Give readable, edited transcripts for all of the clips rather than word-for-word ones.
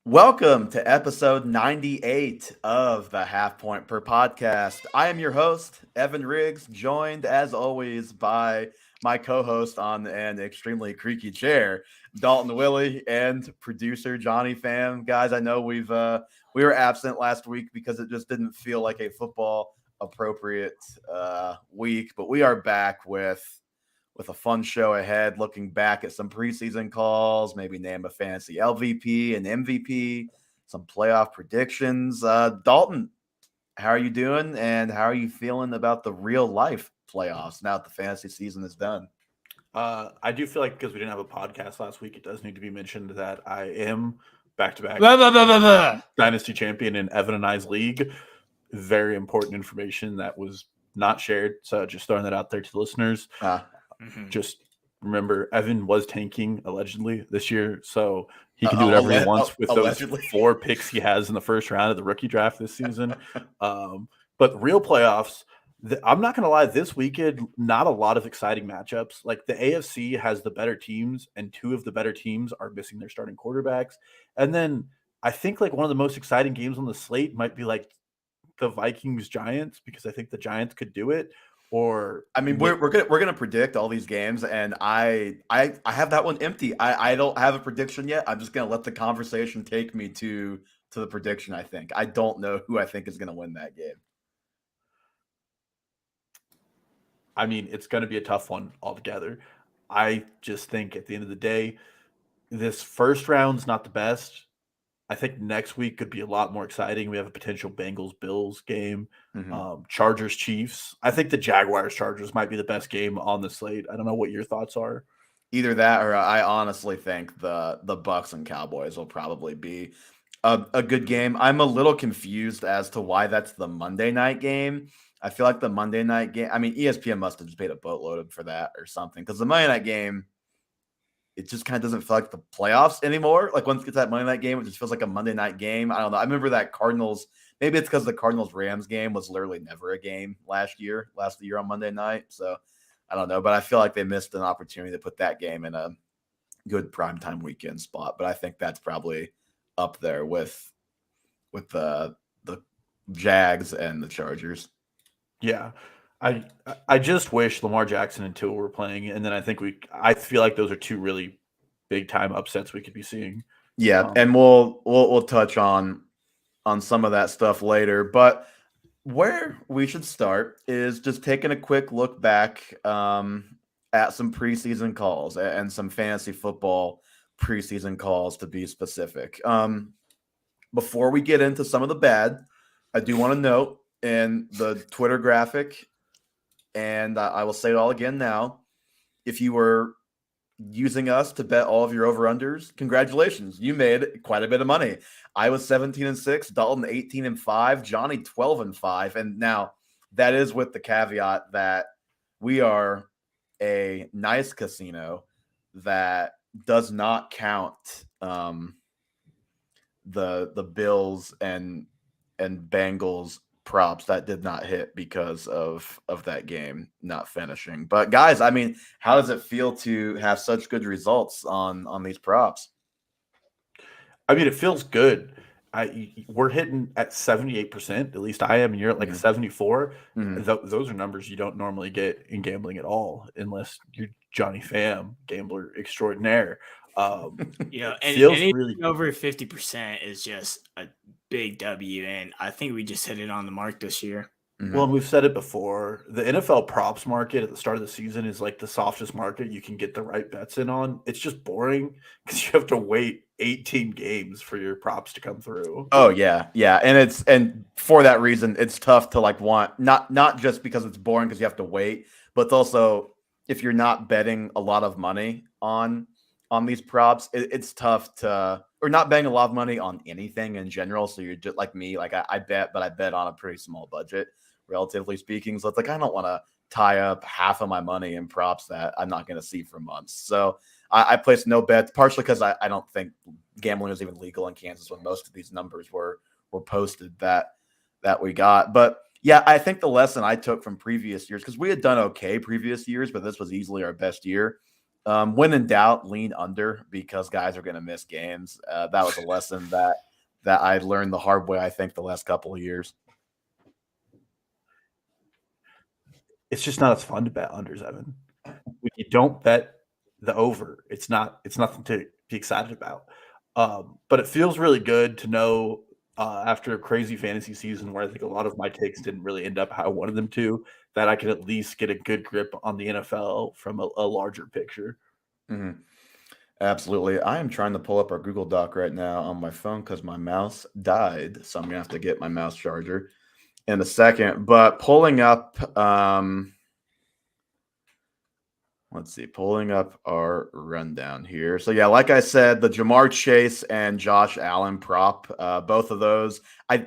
Welcome to episode 98 of the Half Point Per Podcast. I am your host, Evan Riggs, joined as always by my co-host on an extremely creaky chair, Dalton Willie, and producer Johnny Fam. Guys, I know we were absent last week because it just didn't feel like a football appropriate week, but we are back with a fun show ahead, looking back at some preseason calls, maybe name a fantasy LVP and MVP, some playoff predictions. Dalton, how are you doing, and how are you feeling about the real life playoffs now that the fantasy season is done? I do feel like because we didn't have a podcast last week, it does need to be mentioned that I am back-to-back Dynasty champion in Evan and I's league. Very important information that was not shared, so just throwing that out there to the listeners. Just remember, Evan was tanking allegedly this year, so he can do whatever he wants with allegedly. Those 4 picks he has in the first round of the rookie draft this season. But real playoffs, I'm not going to lie, this weekend, not a lot of exciting matchups. Like the AFC has the better teams, and 2 of the better teams are missing their starting quarterbacks. And then I think like one of the most exciting games on the slate might be like the Vikings-Giants, because I think the Giants could do it. Or I mean, we're gonna predict all these games, and I have that one empty. I don't have a prediction yet. I'm just gonna let the conversation take me to the prediction. I don't know who I think is gonna win that game. I mean, it's going to be a tough one altogether. I just think at the end of the day, this first round's not the best. I think next week could be a lot more exciting. We have a potential Bengals-Bills game, Chargers-Chiefs. I think the Jaguars-Chargers might be the best game on the slate. I don't know what your thoughts are. Either that, or I honestly think the Bucks and Cowboys will probably be a good game. I'm a little confused as to why that's the Monday night game. I feel like the Monday night game, I mean, ESPN must have just paid a boatload for that or something, because the Monday night game, it just kind of doesn't feel like the playoffs anymore. Like once it gets that Monday night game, it just feels like a Monday night game. I don't know. I remember that Cardinals, maybe it's because the Cardinals-Rams game was literally never a game last year on Monday night. So I don't know, but I feel like they missed an opportunity to put that game in a good primetime weekend spot. But I think that's probably up there with the Jags and the Chargers. Yeah. I just wish Lamar Jackson and Tua were playing, and then I feel like those are 2 really big time upsets we could be seeing. Yeah, and we'll touch on some of that stuff later, but where we should start is just taking a quick look back at some preseason calls and some fantasy football preseason calls, to be specific. Before we get into some of the bad, I do want to note in the Twitter graphic, and I will say it all again now, if you were using us to bet all of your over-unders, congratulations. You made quite a bit of money. I was 17-6, Dalton 18-5, Johnny 12-5. And now that is with the caveat that we are a nice casino that does not count the Bills and Bengals props that did not hit because of that game not finishing. But guys, I mean, how does it feel to have such good results on these props? I mean, it feels good. We're hitting at 78%. At least I am. And you're at like 74. Those are numbers you don't normally get in gambling at all, unless you're Johnny Fam, gambler extraordinaire. Anything really over 50% is just a big W, and I think we just hit it on the mark this year. Well, and we've said it before, the NFL props market at the start of the season is like the softest market you can get the right bets in on. It's just boring because you have to wait 18 games for your props to come through. Oh yeah. And for that reason, it's tough to like want, not just because it's boring because you have to wait, but it's also if you're not betting a lot of money on these props, it's tough to, or not betting a lot of money on anything in general. So you're just like me, like I bet, but I bet on a pretty small budget, relatively speaking. So it's like, I don't want to tie up half of my money in props that I'm not going to see for months. So I placed no bets, partially because I don't think gambling was even legal in Kansas when most of these numbers were posted that we got. But yeah, I think the lesson I took from previous years, because we had done okay previous years, but this was easily our best year. When in doubt, lean under because guys are going to miss games. That was a lesson that I learned the hard way, I think, the last couple of years. It's just not as fun to bet unders, Evan. When you don't bet the over, it's nothing to be excited about. But it feels really good to know after a crazy fantasy season where I think a lot of my takes didn't really end up how I wanted them to, that I could at least get a good grip on the NFL from a larger picture. Mm-hmm. Absolutely. I am trying to pull up our Google Doc right now on my phone because my mouse died. So I'm going to have to get my mouse charger in a second. But pulling up, let's see, pulling up our rundown here. So, yeah, like I said, the Jamar Chase and Josh Allen prop, both of those,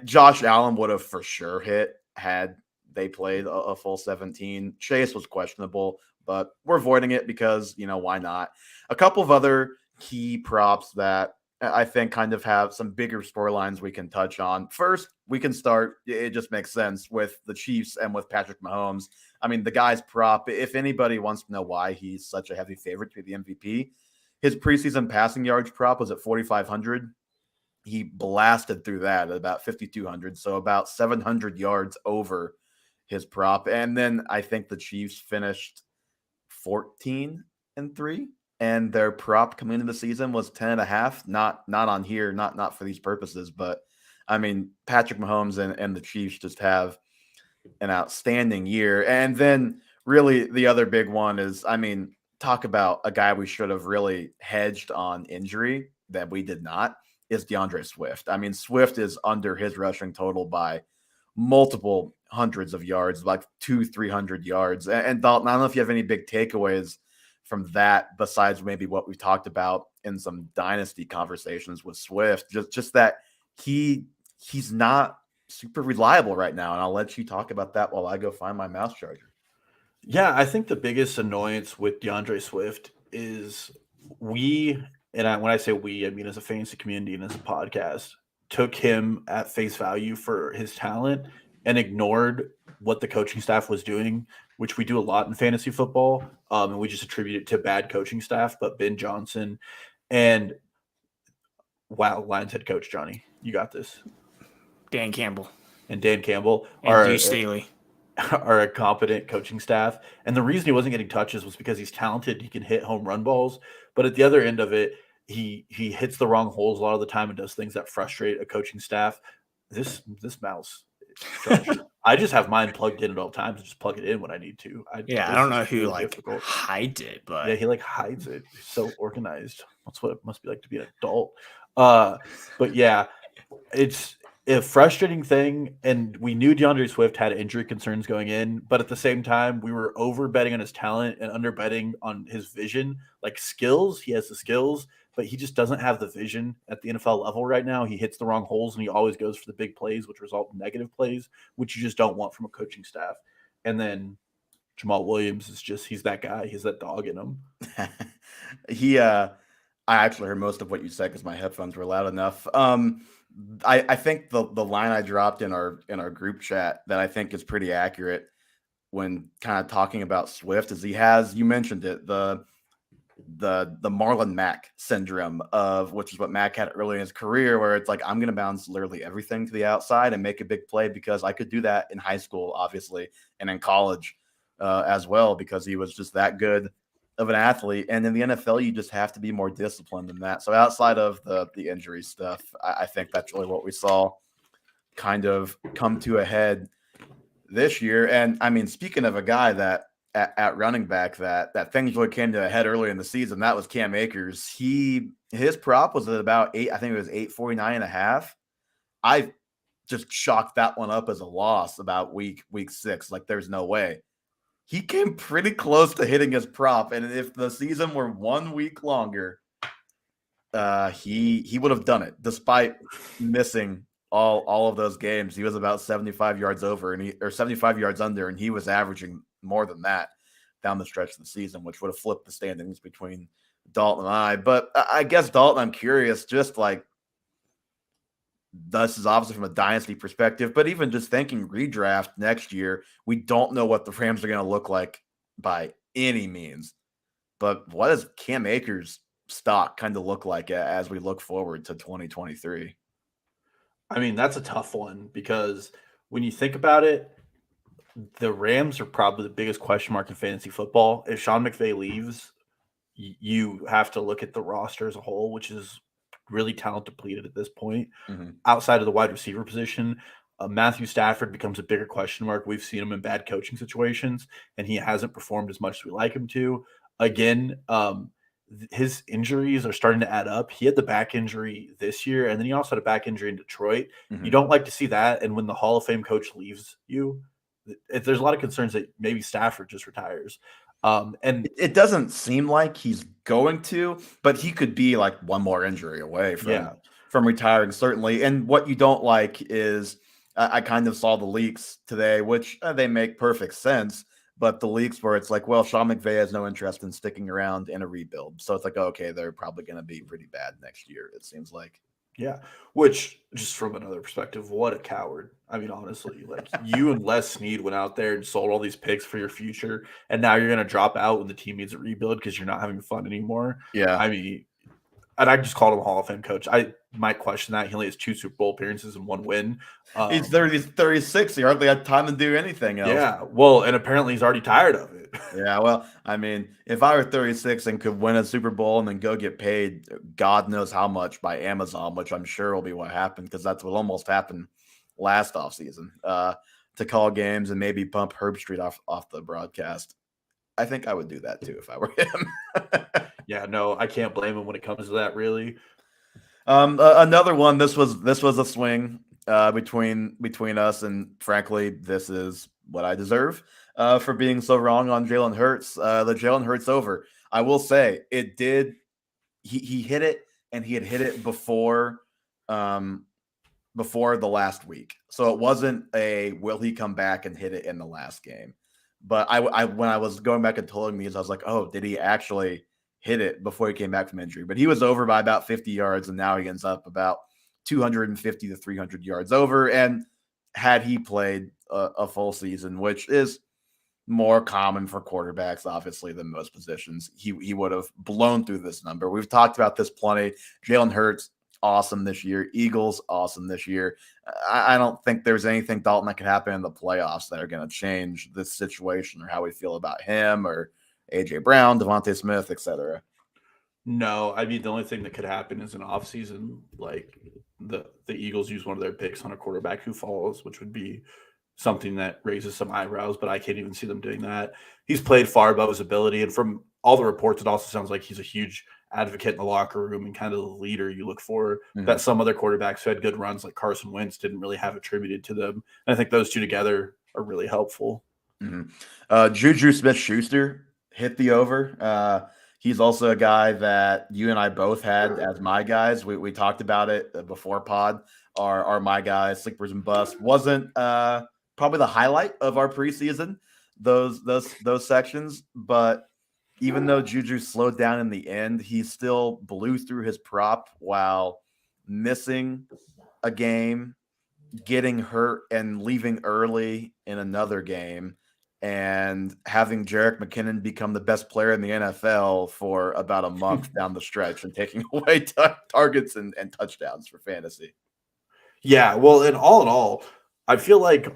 Josh Allen would have for sure hit had they played a full 17. Chase was questionable, but we're avoiding it because, why not? A couple of other key props that I think kind of have some bigger storylines we can touch on. First, we can start, it just makes sense, with the Chiefs and with Patrick Mahomes. I mean, the guy's prop, if anybody wants to know why he's such a heavy favorite to be the MVP, his preseason passing yards prop was at 4,500. He blasted through that at about 5,200, so about 700 yards over his prop. And then I think the Chiefs finished 14-3, and their prop coming into the season was 10.5. Not on here, not for these purposes, but I mean, Patrick Mahomes and the Chiefs just have an outstanding year. And then really the other big one is, I mean, talk about a guy we should have really hedged on injury that we did not, is DeAndre Swift. I mean, Swift is under his rushing total by multiple hundreds of yards, like 200-300 yards. And Dalton, I don't know if you have any big takeaways from that besides maybe what we talked about in some dynasty conversations with Swift, just that he's not super reliable right now. And I'll let you talk about that while I go find my mouse charger. Yeah, I think the biggest annoyance with DeAndre Swift is when I say we, I mean as a fantasy community and as a podcast, took him at face value for his talent and ignored what the coaching staff was doing, which we do a lot in fantasy football. And we just attribute it to bad coaching staff, but Ben Johnson and Lions head coach Johnny, you got this. Dan Campbell and Deuce Staley are a competent coaching staff. And the reason he wasn't getting touches was because he's talented. He can hit home run balls, but at the other end of it, he hits the wrong holes a lot of the time and does things that frustrate a coaching staff. This mouse, I just have mine plugged in at all times and just plug it in when I need to. I don't know who hides it, but yeah, he hides it. He's so organized. That's what it must be like to be an adult. But yeah, it's a frustrating thing, and we knew DeAndre Swift had injury concerns going in, but at the same time, we were over betting on his talent and under betting on his vision. Like skills, he has the skills, but he just doesn't have the vision at the NFL level right now. He hits the wrong holes, and he always goes for the big plays, which result in negative plays, which you just don't want from a coaching staff. And then Jamal Williams is he's that guy. He's that dog in him. I actually heard most of what you said because my headphones were loud enough. I think the line I dropped in our group chat that I think is pretty accurate when kind of talking about Swift is he has, you mentioned it, the Marlon Mack syndrome of, which is what Mack had early in his career, where it's like, I'm going to bounce literally everything to the outside and make a big play because I could do that in high school, obviously, and in college as well, because he was just that good of an athlete. And in the NFL, you just have to be more disciplined than that. So outside of the injury stuff, I think that's really what we saw kind of come to a head this year. And I mean, speaking of a guy that at running back that things really came to a head early in the season, that was Cam Akers. His prop was at about 8, I think it was 849.5. I just chalked that one up as a loss about week 6. Like, there's no way. He came pretty close to hitting his prop, and if the season were 1 week longer, he would have done it despite missing all of those games. He was about 75 yards over or 75 yards under, and he was averaging more than that down the stretch of the season, which would have flipped the standings between Dalton and I. But I guess, Dalton, I'm curious, just like, this is obviously from a dynasty perspective, but even just thinking redraft next year, we don't know what the Rams are going to look like by any means. but what does Cam Akers' stock kind of look like as we look forward to 2023? I mean, that's a tough one because when you think about it, the Rams are probably the biggest question mark in fantasy football. If Sean McVay leaves, you have to look at the roster as a whole, which is really talent depleted at this point. Mm-hmm. Outside of the wide receiver position, Matthew Stafford becomes a bigger question mark. We've seen him in bad coaching situations, and he hasn't performed as much as we like him to. Again, his injuries are starting to add up. He had the back injury this year, and then he also had a back injury in Detroit. Mm-hmm. You don't like to see that. And when the Hall of Fame coach leaves you, there's a lot of concerns that maybe Stafford just retires. And it doesn't seem like he's going to, but he could be like one more injury away from retiring, certainly. And what you don't like is I kind of saw the leaks today, which they make perfect sense. But the leaks where it's like, well, Sean McVay has no interest in sticking around in a rebuild. So it's like, okay, they're probably going to be pretty bad next year, it seems like. Yeah, which just from another perspective, what a coward. I mean, honestly, like you and Les Snead went out there and sold all these picks for your future, and now you're going to drop out when the team needs a rebuild because you're not having fun anymore. Yeah. I mean, and I just called him a Hall of Fame coach. I might question that. He only has 2 Super Bowl appearances and 1 win. He's 36. He hardly had time to do anything else. Yeah, well, and apparently he's already tired of it. Yeah, well, I mean, if I were 36 and could win a Super Bowl and then go get paid God knows how much by Amazon, which I'm sure will be what happened because that's what almost happened last offseason, to call games and maybe bump Herb Street off the broadcast. I think I would do that too if I were him. Yeah, no, I can't blame him when it comes to that, really. Another one. This was a swing between us, and frankly, this is what I deserve for being so wrong on Jalen Hurts. The Jalen Hurts over. I will say it did. He hit it, and he had hit it before the last week. So it wasn't a will he come back and hit it in the last game. But I when I was going back and telling me, I was like, oh, did he actually hit it before he came back from injury? But he was over by about 50 yards, and now he ends up about 250 to 300 yards over. And had he played a full season, which is more common for quarterbacks, obviously, than most positions, he would have blown through this number. We've talked about this plenty. Jalen Hurts, awesome this year. Eagles, awesome this year. I don't think there's anything, Dalton, that could happen in the playoffs that are going to change this situation or how we feel about him or A.J. Brown, Devontae Smith, etc. No, I mean, the only thing that could happen is an offseason, like the Eagles use one of their picks on a quarterback who falls, which would be something that raises some eyebrows, but I can't even see them doing that. He's played far above his ability, and from all the reports, it also sounds like he's a huge advocate in the locker room and kind of the leader you look for that some other quarterbacks who had good runs like Carson Wentz didn't really have attributed to them. And I think those two together are really helpful. Juju Smith-Schuster hit the over. He's also a guy that you and I both had as my guys. We talked about it before pod. Are my guys, sleepers and busts. Wasn't probably the highlight of our preseason, those sections, but even though Juju slowed down in the end, he still blew through his prop while missing a game, getting hurt, and leaving early in another game, and having Jerick McKinnon become the best player in the NFL for about a month down the stretch and taking away targets and touchdowns for fantasy. Yeah, well, in all, I feel like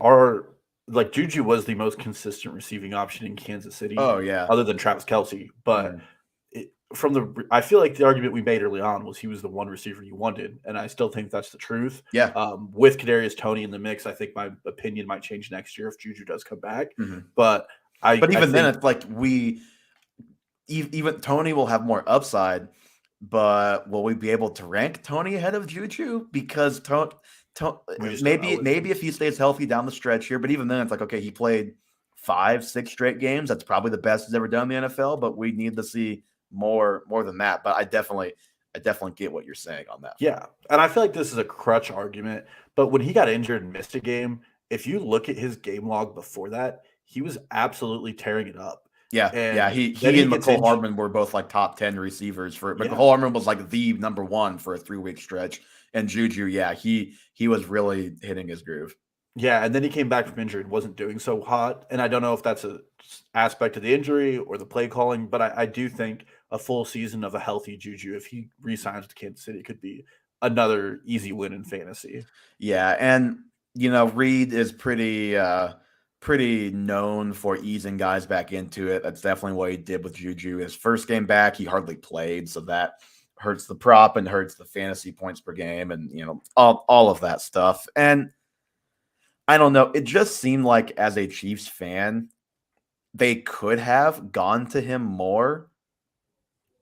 Juju was the most consistent receiving option in Kansas City. Oh yeah, other than Travis Kelce. But I feel like the argument we made early on was he was the one receiver you wanted, and I still think that's the truth. Yeah. With Kadarius Toney in the mix, I think my opinion might change next year if Juju does come back. But then it's like even Toney will have more upside, but will we be able to rank Toney ahead of Juju? Because maybe if he stays healthy down the stretch here, but even then it's like, okay, he played 5-6 straight games. That's probably the best he's ever done in the NFL, but we need to see more than that. But I definitely get what you're saying on that. Yeah. And I feel like this is a crutch argument, but when he got injured and missed a game, if you look at his game log before that, he was absolutely tearing it up. Yeah. He and McCole Hardman were both like top 10 receivers McCole Hardman was like the number one for a 3-week stretch. And Juju, he was really hitting his groove. Yeah, and then he came back from injury and wasn't doing so hot. And I don't know if that's a aspect of the injury or the play calling, but I do think a full season of a healthy Juju, if he re-signs with Kansas City, could be another easy win in fantasy. Yeah, and Reed is pretty known for easing guys back into it. That's definitely what he did with Juju. His first game back, he hardly played, so that hurts the prop and hurts the fantasy points per game, and all of that stuff. And I don't know, it just seemed like as a Chiefs fan, they could have gone to him more,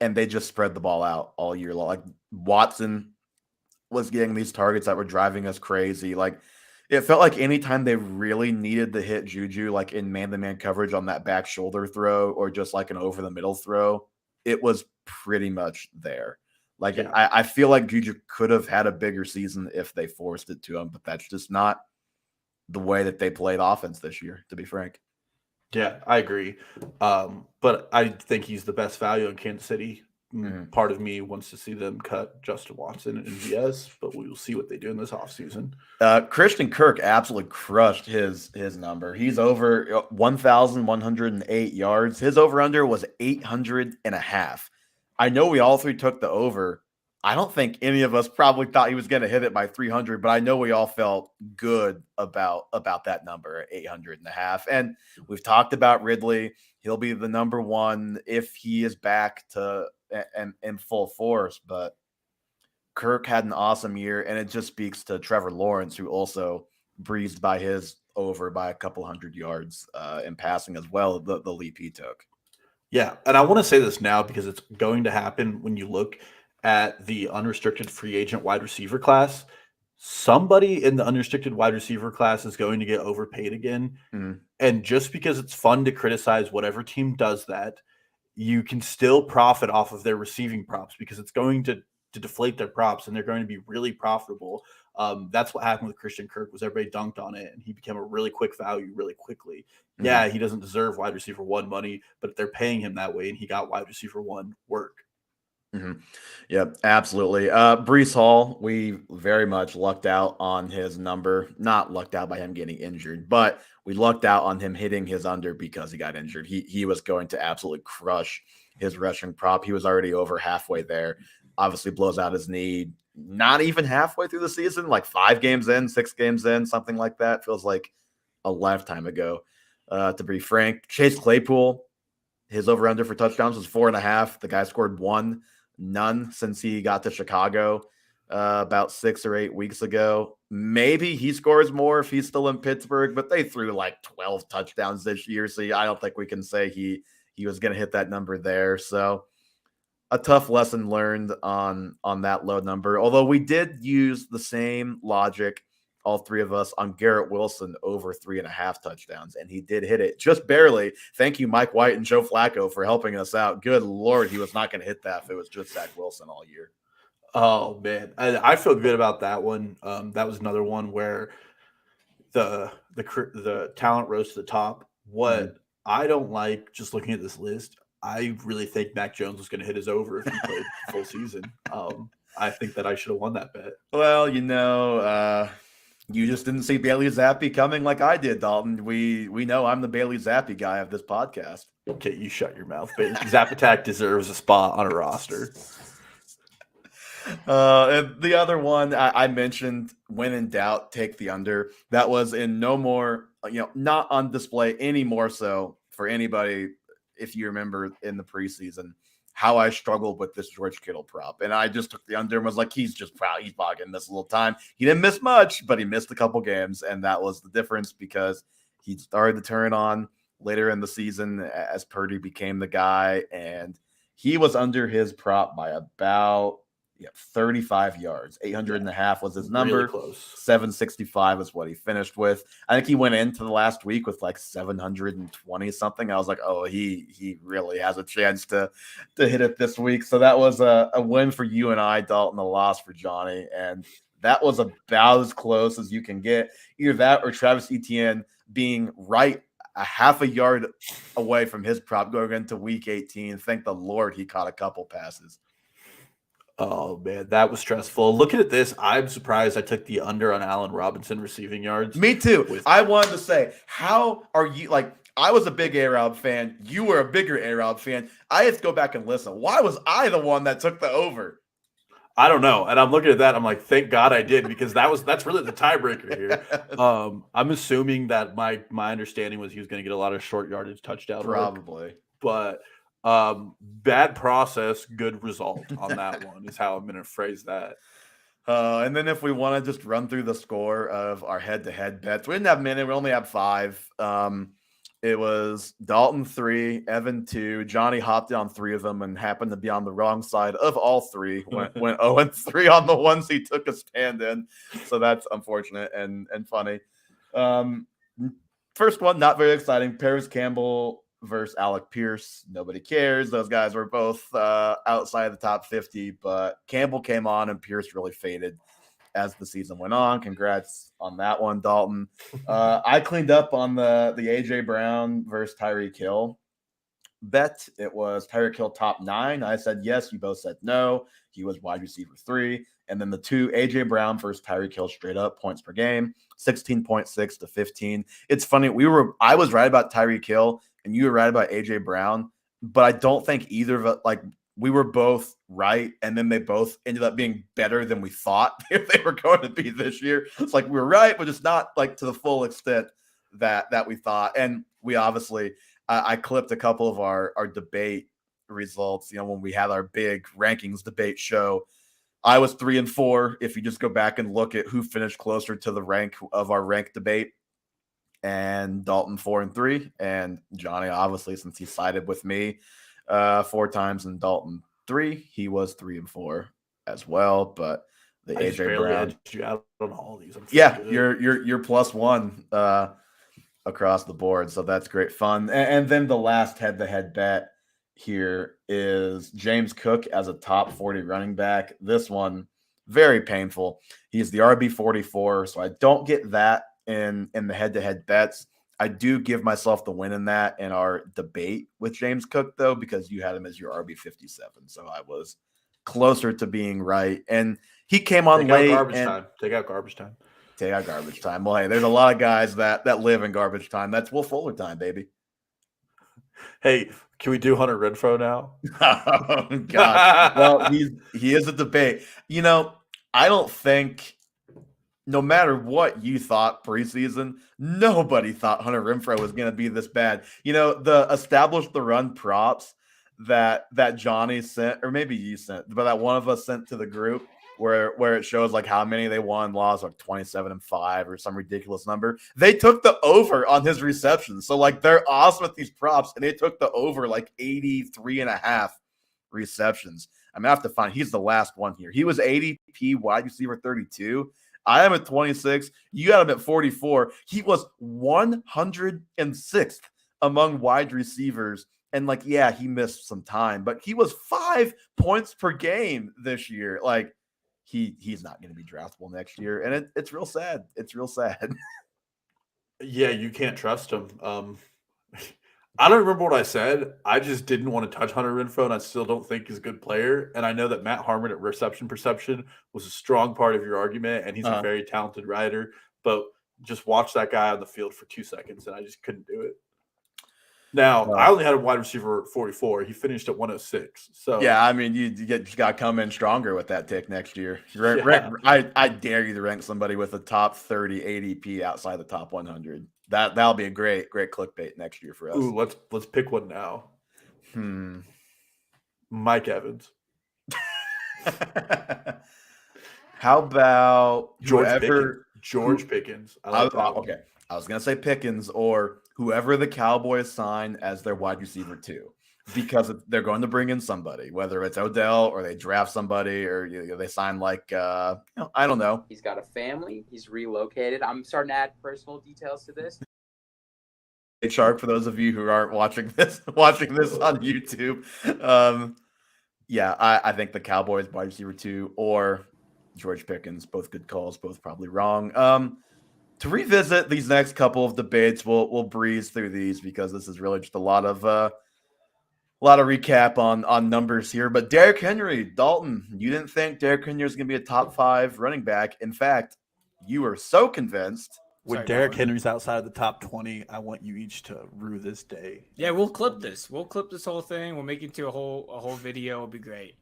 and they just spread the ball out all year long. Like Watson was getting these targets that were driving us crazy. Like it felt like anytime they really needed to hit Juju, like in man-to-man coverage on that back shoulder throw or just like an over-the-middle throw, it was pretty much there. Like Yeah. I feel like Juju could have had a bigger season if they forced it to him, but that's just not the way that they played offense this year, to be frank. Yeah, I agree. But I think he's the best value in Kansas City. Part of me wants to see them cut Justin Watson and MVS, but we will see what they do in this offseason. Christian Kirk absolutely crushed his number. He's over 1,108 yards. His over-under was 800.5. I know we all three took the over. I don't think any of us probably thought he was going to hit it by 300, but I know we all felt good about that number, 800.5. And we've talked about Ridley. He'll be the number one if he is back to and in full force, but Kirk had an awesome year, and it just speaks to Trevor Lawrence, who also breezed by his over by a couple hundred yards in passing as well, the leap he took. Yeah, and I want to say this now because it's going to happen when you look at the unrestricted free agent wide receiver class. Somebody in the unrestricted wide receiver class is going to get overpaid again. Mm-hmm. And just because it's fun to criticize whatever team does that, you can still profit off of their receiving props because it's going to deflate their props and they're going to be really profitable. That's what happened with Christian Kirk was everybody dunked on it and he became a really quick value really quickly. Mm-hmm. Yeah, he doesn't deserve wide receiver one money, but they're paying him that way and he got wide receiver one work. Mm-hmm. Yep, absolutely. Brees Hall, we very much lucked out on his number. Not lucked out by him getting injured, but we lucked out on him hitting his under because he got injured. He was going to absolutely crush his rushing prop. He was already over halfway there. Obviously blows out his knee. Not even halfway through the season, like 5 games in, 6 games in, something like that. Feels like a lifetime ago. To be frank, Chase Claypool, his over under for touchdowns was 4.5. The guy scored 1. None since he got to Chicago about 6 or 8 weeks ago. Maybe he scores more if he's still in Pittsburgh, but they threw like 12 touchdowns this year. So I don't think we can say he was going to hit that number there. So a tough lesson learned on that low number. Although we did use the same logic, all three of us, on Garrett Wilson over 3.5 touchdowns, and he did hit it just barely. Thank you, Mike White and Joe Flacco, for helping us out. Good Lord, he was not going to hit that if it was just Zach Wilson all year. Oh, man. I feel good about that one. That was another one where the talent rose to the top. What I don't like, just looking at this list, I really think Mac Jones was going to hit his over if he played full season. I think that I should have won that bet. Well, you just didn't see Bailey Zappi coming like I did, Dalton. We know I'm the Bailey Zappi guy of this podcast. Okay, you shut your mouth. Zap Attack deserves a spot on a roster. And the other one I mentioned, when in doubt, take the under. That was in no more, not on display any more so for anybody. If you remember in the preseason, how I struggled with this George Kittle prop. And I just took the under and was like, he's probably going to miss a little time. He didn't miss much, but he missed a couple games. And that was the difference because he started to turn on later in the season as Purdy became the guy. And he was under his prop by about 35 yards. 800.5 was his number. Really close. 765 is what he finished with. I think he went into the last week with like 720 something. I was like, oh, he really has a chance to hit it this week. So that was a win for you and I, Dalton, a loss for Johnny. And that was about as close as you can get. Either that or Travis Etienne being right a half a yard away from his prop going into week 18. Thank the Lord he caught a couple passes. Oh, man, that was stressful. Looking at this, I'm surprised I took the under on Allen Robinson receiving yards. Me too. I wanted to say, how are you, like, I was a big A-Rob fan. You were a bigger A-Rob fan. I have to go back and listen. Why was I the one that took the over? I don't know. And I'm looking at that. I'm like, thank God I did, because that's really the tiebreaker here. I'm assuming that my understanding was he was going to get a lot of short yardage touchdown. Probably. But bad process, good result on that one is how I'm going to phrase that. And then if we want to just run through the score of our head-to-head bets, we didn't have many. We only have 5. It was Dalton 3, Evan 2. Johnny hopped on 3 of them and happened to be on the wrong side of all 3. Went 0-3 on the ones he took a stand in. So that's unfortunate and funny. First one, not very exciting. Paris Campbell versus Alec Pierce. Nobody cares. Those guys were both outside the top 50, but Campbell came on and Pierce really faded as the season went on. Congrats on that one, Dalton. I cleaned up on the AJ Brown versus Tyreek Hill bet. It was Tyreek Hill top 9. I said yes. You both said no. He was wide receiver 3. And then the 2, AJ Brown versus Tyreek Hill straight up points per game, 16.6 to 15. It's funny. I was right about Tyreek Hill and you were right about AJ Brown, but I don't think either of it, we were both right, and then they both ended up being better than we thought if they were going to be this year. It's like we were right, but just not to the full extent that we thought. And we obviously, I clipped a couple of our debate results. When we had our big rankings debate show, I was 3 and 4. If you just go back and look at who finished closer to the rank of our rank debate, and Dalton 4 and 3, and Johnny, obviously, since he sided with me 4 times, and Dalton 3, he was 3 and 4 as well. But the AJ Brown, you out on all these. Yeah, you're +1 across the board, so that's great fun. And then the last head-to-head bet here is James Cook as a top 40 running back. This one very painful. He's the RB 44, so I don't get that in the head-to-head bets. I do give myself the win in that in our debate with James Cook, though, because you had him as your RB 57. So I was closer to being right. And he came on late. Take out garbage time. Take out garbage time. Well, hey, there's a lot of guys that live in garbage time. That's Will Fuller time, baby. Hey, can we do Hunter Renfrow now? Oh, God. Well, he is a debate. I don't think, no matter what you thought preseason, nobody thought Hunter Renfrow was going to be this bad. The establish the run props that Johnny sent, or maybe you sent, but that one of us sent to the group where it shows how many they won, lost, 27-5 or some ridiculous number. They took the over on his receptions. So they're awesome with these props, and they took the over 83.5 receptions. I'm gonna have to find. He's the last one here. He was ADP wide receiver 32. I am at 26. You got him at 44. He was 106th among wide receivers. And he missed some time, but he was 5 points per game this year. He's not going to be draftable next year. And it's real sad. It's real sad. Yeah, you can't trust him. I don't remember what I said. I just didn't want to touch Hunter Renfrow, and I still don't think he's a good player. And I know that Matt Harmon at Reception Perception was a strong part of your argument, and he's a very talented rider. But just watch that guy on the field for 2 seconds, and I just couldn't do it. Now, I only had a wide receiver 44. He finished at 106. So yeah, I mean, you got to come in stronger with that take next year. I dare you to rank somebody with a top 30 ADP outside the top 100. That'll be a great clickbait next year for us. Ooh, let's pick one now. Mike Evans. How about George Pickens? Okay. I was going to say Pickens or whoever the Cowboys sign as their wide receiver 2, because they're going to bring in somebody, whether it's Odell or they draft somebody or they sign I don't know. He's got a family. He's relocated. I'm starting to add personal details to this. Shark, for those of you who aren't watching this on YouTube. I think the Cowboys wide receiver 2 or George Pickens, both good calls, both probably wrong. To revisit these next couple of debates, we'll breeze through these because this is really just a lot of lot of recap on numbers here, but Derrick Henry, Dalton, you didn't think Derrick Henry was going to be a top 5 running back. In fact, you were so convinced. When Derrick Henry's outside of the top 20, I want you each to rue this day. Yeah, we'll clip this. We'll clip this whole thing. We'll make it into a whole video. It'll be great.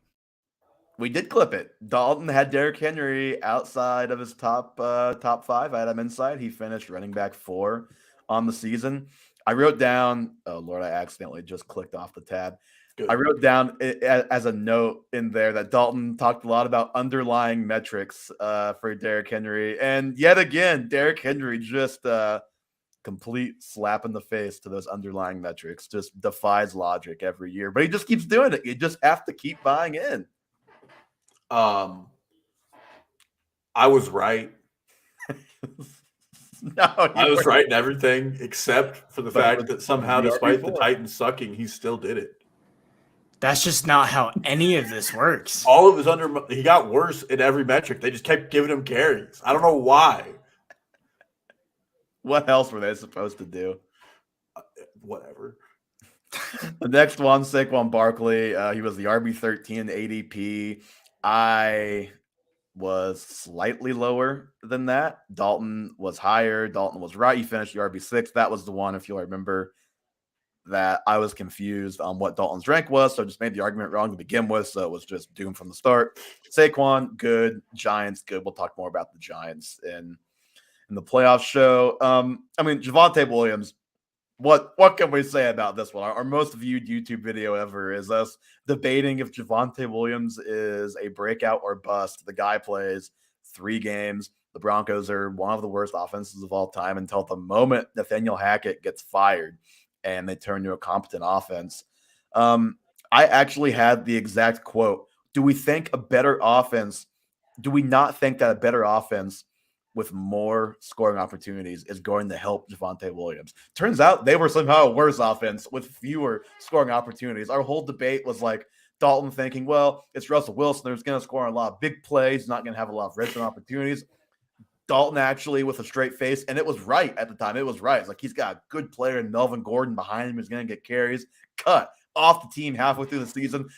We did clip it. Dalton had Derrick Henry outside of his top 5. I had him inside. He finished running back 4 on the season. I wrote down, oh Lord, I accidentally just clicked off the tab. Good. I wrote down as a note in there that Dalton talked a lot about underlying metrics for Derrick Henry. And yet again, Derrick Henry just complete slap in the face to those underlying metrics. Just defies logic every year. But he just keeps doing it. You just have to keep buying in. I was right. I was right in everything except for the fact that somehow, despite the Titans sucking, he still did it. That's just not how any of this works. All of his he got worse in every metric. They just kept giving him carries. I don't know why. What else were they supposed to do? Whatever. The next one, Saquon Barkley. He was the RB13 ADP. I was slightly lower than that. Dalton was higher. Dalton was right. He finished the RB6. That was the one, if you'll remember, that I was confused on what Dalton's rank was. So I just made the argument wrong to begin with. So it was just doomed from the start. Saquon, good. Giants, good. We'll talk more about the Giants in the playoff show. I mean, Javonte Williams, what can we say about this one? Our most viewed YouTube video ever is us debating if Javonte Williams is a breakout or bust. The guy plays 3 games. The Broncos are one of the worst offenses of all time until the moment Nathaniel Hackett gets fired and they turn to a competent offense. I actually had the exact quote. Do we not think that a better offense with more scoring opportunities is going to help Javonte Williams? Turns out they were somehow a worse offense with fewer scoring opportunities. Our whole debate was like Dalton thinking, well, it's Russell Wilson. There's going to score a lot of big plays, not going to have a lot of red zone opportunities. Dalton actually with a straight face, and it was right at the time. It was right. It's like he's got a good player in Melvin Gordon behind him who's going to get carries. Cut off the team halfway through the season.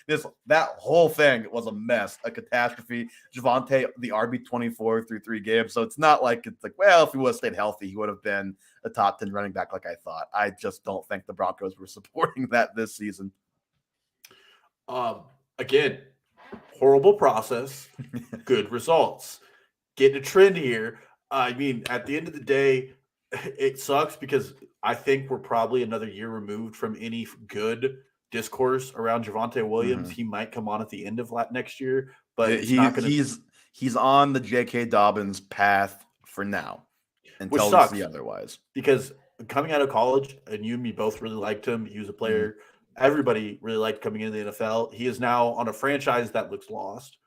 That whole thing was a mess, a catastrophe. Javonte, the RB24 through 3 games. So it's not like it's like, well, if he would have stayed healthy, he would have been a top 10 running back like I thought. I just don't think the Broncos were supporting that this season. Again, horrible process, good results. Getting a trend here. I mean, at the end of the day, it sucks because I think we're probably another year removed from any good discourse around Javonte Williams. He might come on at the end of next year, but he's on the J.K. Dobbins path for now until we see otherwise. Because coming out of college, and you and me both really liked him. He was a player everybody really liked coming into the NFL. He is now on a franchise that looks lost,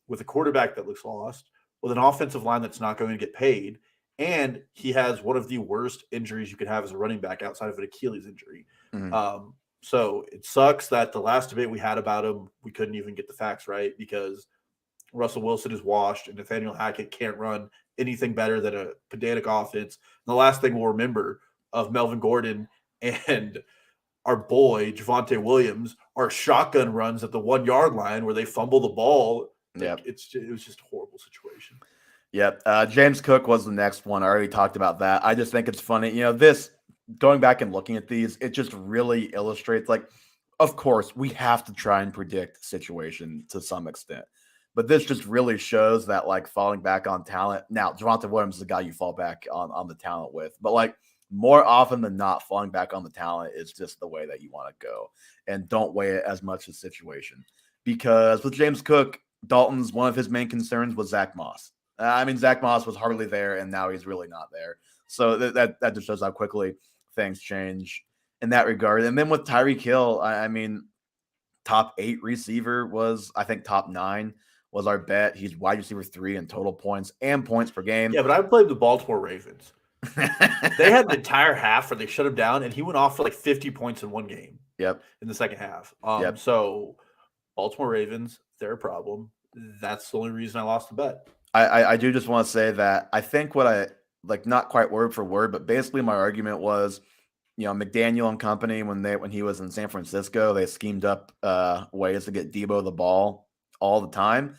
with a quarterback that looks lost, with an offensive line that's not going to get paid, and he has one of the worst injuries you could have as a running back outside of an Achilles injury. So it sucks that the last debate we had about him, we couldn't even get the facts right because Russell Wilson is washed and Nathaniel Hackett can't run anything better than a pedantic offense. And the last thing we'll remember of Melvin Gordon and our boy Javonte Williams are shotgun runs at the 1 yard line where they fumble the ball. Yep. It was just a horrible situation. Yep. James Cook was the next one. I already talked about that. I just think it's funny. This going back and looking at these, it just really illustrates, like, of course, we have to try and predict the situation to some extent. But this just really shows that, like, falling back on talent. Now, Javonte Williams is the guy you fall back on the talent with. But, like, more often than not, falling back on the talent is just the way that you want to go. And don't weigh it as much as situation. Because with James Cook, Dalton's one of his main concerns was Zach Moss. Zach Moss was hardly there, and now he's really not there. So that just shows how quickly things change in that regard. And then with Tyreek Hill, top 8 receiver was, I think, top 9 was our bet. He's wide receiver 3 in total points and points per game. Yeah, but I played the Baltimore Ravens. They had the entire half where they shut him down, and he went off for like 50 points in one game. Yep. In the second half. Yep. So Baltimore Ravens, they're a problem. That's the only reason I lost the bet. I do just want to say that I think what I, like, not quite word for word, but basically my argument was McDaniel and company, when he was in San Francisco, they schemed up ways to get Debo the ball all the time.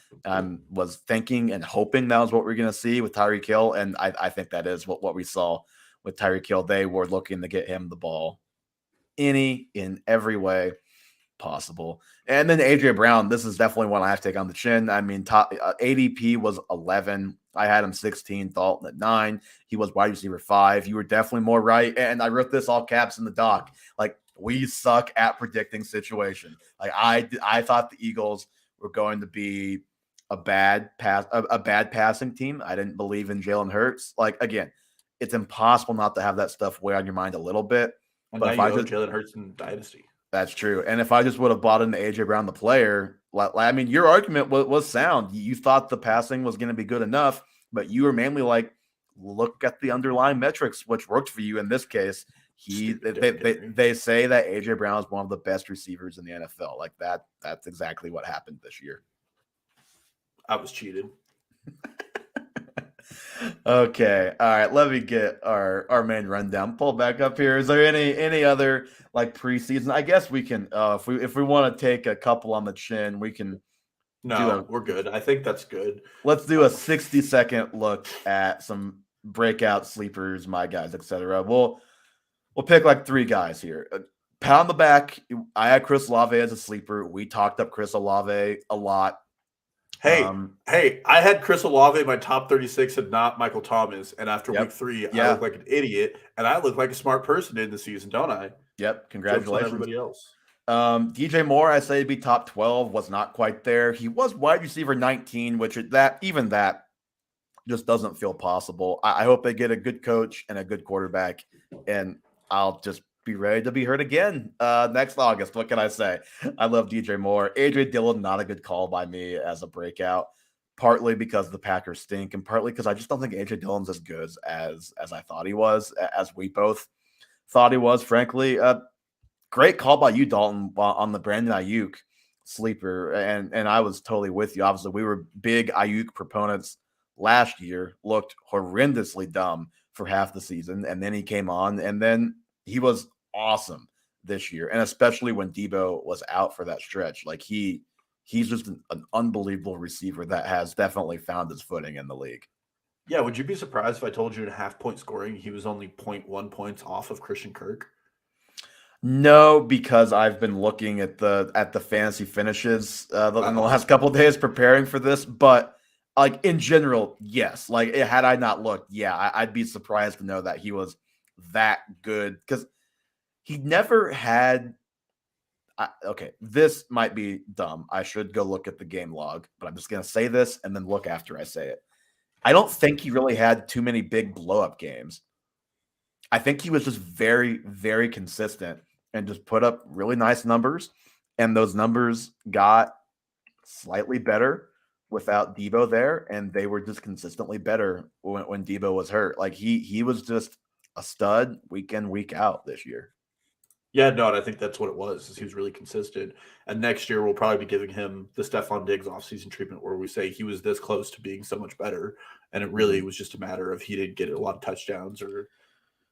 Was thinking and hoping that was what we're going to see with Tyreek Hill, and I think that is what we saw with Tyreek Hill. They were looking to get him the ball in every way possible. And then AJ Brown, this is definitely one I have to take on the chin. I mean, top ADP was 11. I had him 16, Dalton at 9. He was wide receiver 5. You were definitely more right. And I wrote this all caps in the doc. Like, we suck at predicting situation. Like, I thought the Eagles were going to be a bad passing team. I didn't believe in Jalen Hurts. Like, again, it's impossible not to have that stuff weigh on your mind a little bit. And but now you owe Jalen Hurts in Dynasty. That's true. And if I just would have bought into AJ Brown, the player, I mean, your argument was sound. You thought the passing was going to be good enough, but you were mainly like, look at the underlying metrics, which worked for you in this case. They say that AJ Brown is one of the best receivers in the NFL. Like that's exactly what happened this year. I was cheated. Okay. All right. Let me get our main rundown. Pull back up here. Is there any other like preseason? I guess we can if we want to take a couple on the chin, we can. No, we're good. I think that's good. Let's do a 60-second look at some breakout sleepers, my guys, etc. We'll pick like 3 guys here. Pound the back. I had Chris Olave as a sleeper. We talked up Chris Olave a lot. Hey, I had Chris Olave in my top 36 and not Michael Thomas. And after week 3, I look like an idiot. And I look like a smart person in the season, don't I? Yep. Congratulations. Everybody else. DJ Moore, I say, be top 12, was not quite there. He was wide receiver 19, which that just doesn't feel possible. I hope they get a good coach and a good quarterback, and I'll just be ready to be heard again next August. What can I say? I love DJ Moore. Adrian Dillon, not a good call by me as a breakout, partly because the Packers stink and partly because I just don't think AJ Dillon's as good as I thought he was, as we both thought he was, frankly. Great call by you, Dalton, on the Brandon Ayuk sleeper, and I was totally with you. Obviously, we were big Ayuk proponents last year, looked horrendously dumb for half the season, and then he came on, and then he was awesome this year, and especially when Debo was out for that stretch. Like he's just an unbelievable receiver that has definitely found his footing in the league. Yeah, would you be surprised if I told you in half-point scoring he was only 0.1 points off of Christian Kirk? No, because I've been looking at the fantasy finishes in the last couple of days preparing for this, but like in general, yes. Like had I not looked, I'd be surprised to know that he was that good because he never had. Okay, this might be dumb. I should go look at the game log, but I'm just gonna say this and then look after I say it. I don't think he really had too many big blow-up games. I think he was just very, very consistent and just put up really nice numbers. And those numbers got slightly better without Debo there. And they were just consistently better when Debo was hurt. Like he was just a stud week in, week out this year. Yeah, no, and I think that's what it was. Is he was really consistent. And next year we'll probably be giving him the Stephon Diggs offseason treatment where we say he was this close to being so much better. And it really was just a matter of he didn't get a lot of touchdowns or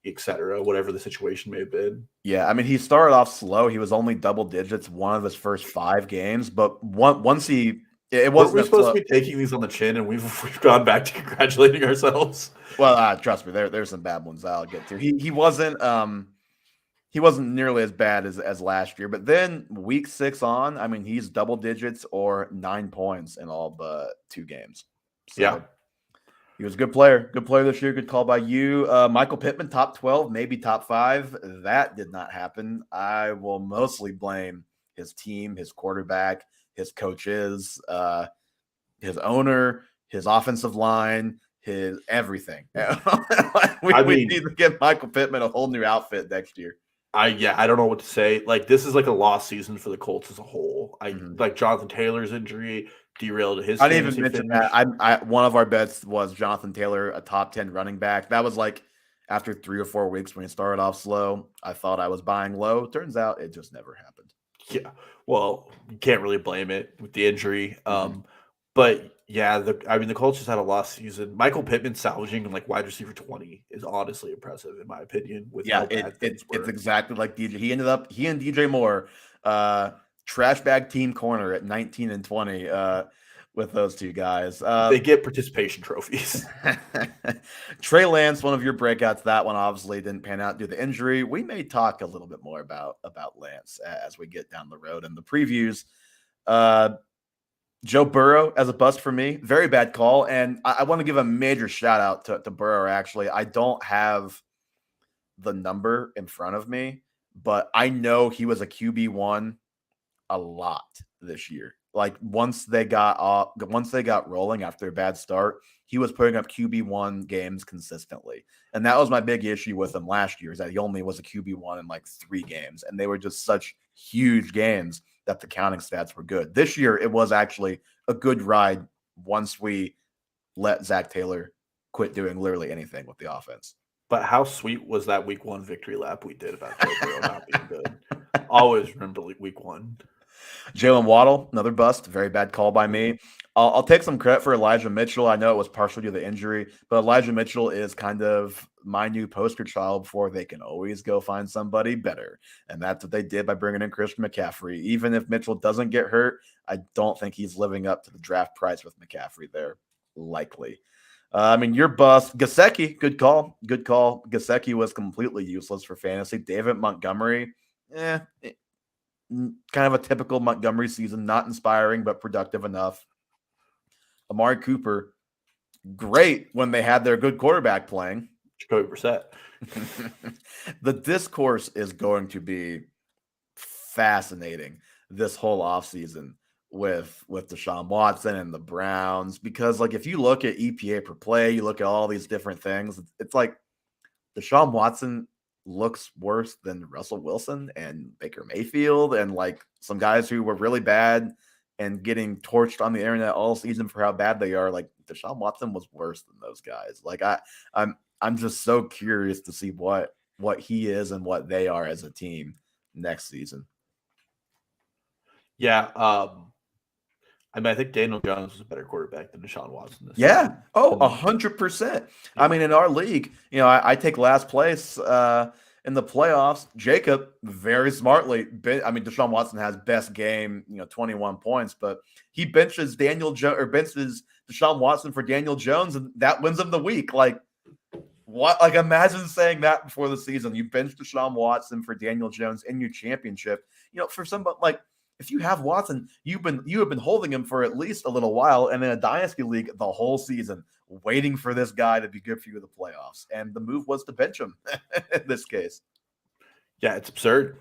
etc., whatever the situation may have been. Yeah, I mean, he started off slow. He was only double digits one of his first 5 games, but once he it wasn't. We're supposed to be taking these on the chin, and we've gone back to congratulating ourselves. Well, trust me, there's some bad ones I'll get to. He wasn't nearly as bad as last year, but then week 6 on, I mean, he's double digits or 9 points in all but 2 games. So, yeah. He was a good player this year. Good call by you. Michael Pittman, top 12, maybe top 5. That did not happen. I will mostly blame his team, his quarterback, his coaches, his owner, his offensive line, his everything. We need to give Michael Pittman a whole new outfit next year. I don't know what to say. Like, this is like a lost season for the Colts as a whole. Like Jonathan Taylor's injury derailed his. I didn't even mention that. One of our bets was Jonathan Taylor, a top 10 running back. That was like after 3 or 4 weeks when he started off slow. I thought I was buying low. Turns out it just never happened. Yeah. Well, you can't really blame it with the injury. But Yeah, the Colts just had a lost season. Michael Pittman salvaging like wide receiver 20 is honestly impressive in my opinion. With how bad things were. It's exactly like DJ. He and DJ Moore, trash bag team corner at 19 and 20. With those two guys, they get participation trophies. Trey Lance, one of your breakouts. That one obviously didn't pan out due to injury. We may talk a little bit more about Lance as we get down the road in the previews. Joe Burrow as a bust for me. Very bad call. And I want to give a major shout out to Burrow, actually. I don't have the number in front of me, but I know he was a QB1 a lot this year. Like once they got rolling after a bad start, he was putting up QB1 games consistently. And that was my big issue with him last year, is that he only was a QB1 in like 3 games. And they were just such huge games that the counting stats were good. This year, it was actually a good ride once we let Zach Taylor quit doing literally anything with the offense. But how sweet was that week 1 victory lap we did about Joe Burrow not being good? Always remember week 1. Jalen Waddle, another bust. Very bad call by me. I'll take some credit for Elijah Mitchell. I know it was partially due to the injury, but Elijah Mitchell is kind of my new poster child for they can always go find somebody better. And that's what they did by bringing in Christian McCaffrey. Even if Mitchell doesn't get hurt, I don't think he's living up to the draft price with McCaffrey there, likely. Your bust, Gesicki, good call. Gesicki was completely useless for fantasy. David Montgomery, kind of a typical Montgomery season, not inspiring, but productive enough. Amari Cooper, great when they had their good quarterback playing. Jacoby Brissett. The discourse is going to be fascinating this whole offseason with Deshaun Watson and the Browns, because like if you look at EPA per play, you look at all these different things, it's like Deshaun Watson looks worse than Russell Wilson and Baker Mayfield and like some guys who were really bad and getting torched on the internet all season for how bad they are. Like Deshaun Watson was worse than those guys. Like I'm just so curious to see what he is and what they are as a team next season. Yeah. I think Daniel Jones was a better quarterback than Deshaun Watson. Yeah. Oh, 100%. In our league, I take last place in the playoffs. Jacob, very smartly, Deshaun Watson has best game, 21 points, but he benches benches Deshaun Watson for Daniel Jones, and that wins him the week. Like, what? Like, imagine saying that before the season. You bench Deshaun Watson for Daniel Jones in your championship. For somebody like, if you have Watson, you have been holding him for at least a little while, and in a dynasty league the whole season, waiting for this guy to be good for you in the playoffs. And the move was to bench him in this case. Yeah, it's absurd.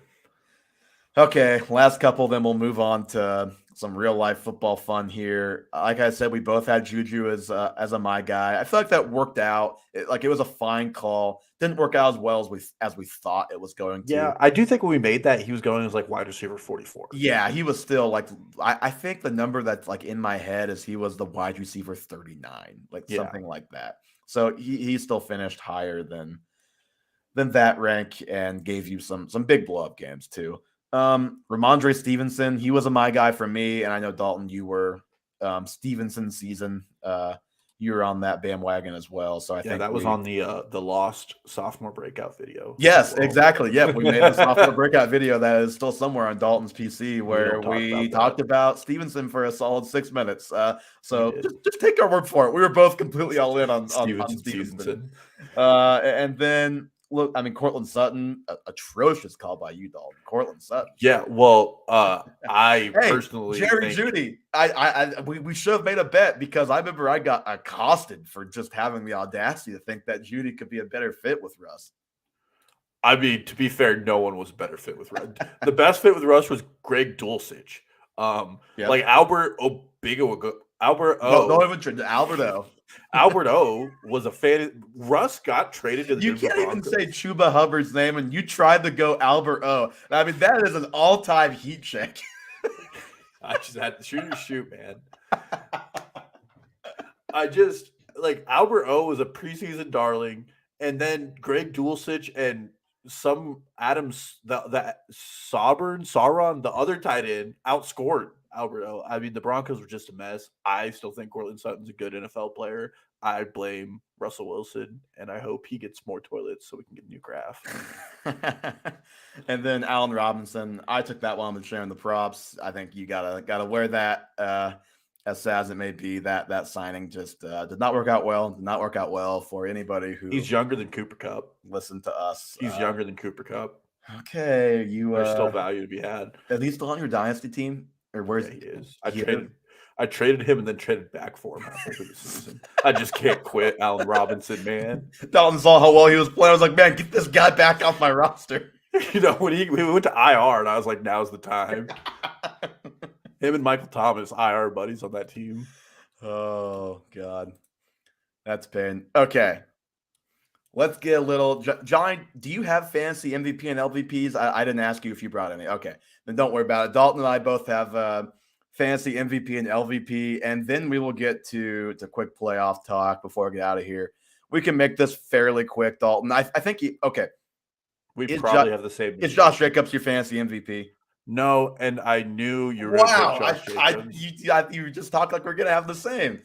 Okay, last couple, then we'll move on to some real life football fun here. Like I said, we both had Juju as a my guy. I feel like that worked out. It was a fine call. Didn't work out as well as we thought it was going to. Yeah, I do think when we made that, he was going as like wide receiver 44. Yeah, he was still like I think the number that's like in my head is he was the wide receiver 39, something like that. So he still finished higher than that rank and gave you some big blow up games too. Ramondre Stevenson, he was a my guy for me, and I know Dalton, you were Stevenson season. You were on that bandwagon as well. So I think that was on the lost sophomore breakout video. Yes, exactly. Yep, we made a sophomore breakout video that is still somewhere on Dalton's PC where we talked about Stevenson for a solid 6 minutes. So just take our word for it. We were both completely all in on Stevenson. And then look, Cortland Sutton, atrocious call by you, Dalton. Cortland Sutton. Yeah, well, I personally Jerry Jeudy. We should have made a bet because I remember I got accosted for just having the audacity to think that Jeudy could be a better fit with Russ. To be fair, no one was a better fit with Russ. The best fit with Russ was Greg Dulcich. Like Albert Obigo. Albert O. No, don't even Albert O. Albert O was a fan. Russ got traded to the You can't even say Chuba Hubbard's name, and you tried to go Albert O. That is an all-time heat check. I just had to shoot, man. Albert O was a preseason darling, and then Greg Dulcich and some Adams, the Sauron, the other tight end, outscored Alberto. I mean, the Broncos were just a mess. I still think Courtland Sutton's a good NFL player. I blame Russell Wilson, and I hope he gets more toilets so we can get a new graph. And then Allen Robinson, I took that one with sharing the props. I think you gotta wear that. As sad as it may be, that signing just did not work out well. Did not work out well for anybody who. He's younger than Cooper Kupp. Listened to us. He's younger than Cooper Kupp. Okay, there's still value to be had. At least still on your dynasty team, or where's he is? I traded him and then traded back for him halfway through the season. I just can't quit Allen Robinson, man. Dalton saw how well he was playing. I was like, man, get this guy back off my roster. When we went to IR, and I was like, now's the time. Him and Michael Thomas, IR buddies on that team. Oh, God. That's pain. Okay. Let's get a little. Johnny, do you have fantasy MVP and LVPs? I didn't ask you if you brought any. Okay. Then don't worry about it. Dalton and I both have fantasy MVP and LVP, and then we will get to quick playoff talk before we get out of here. We can make this fairly quick, Dalton. I think okay. We probably have the same. Is Josh Jacobs your fantasy MVP? No, and I knew you were. Wow, you just talked like we're gonna have the same.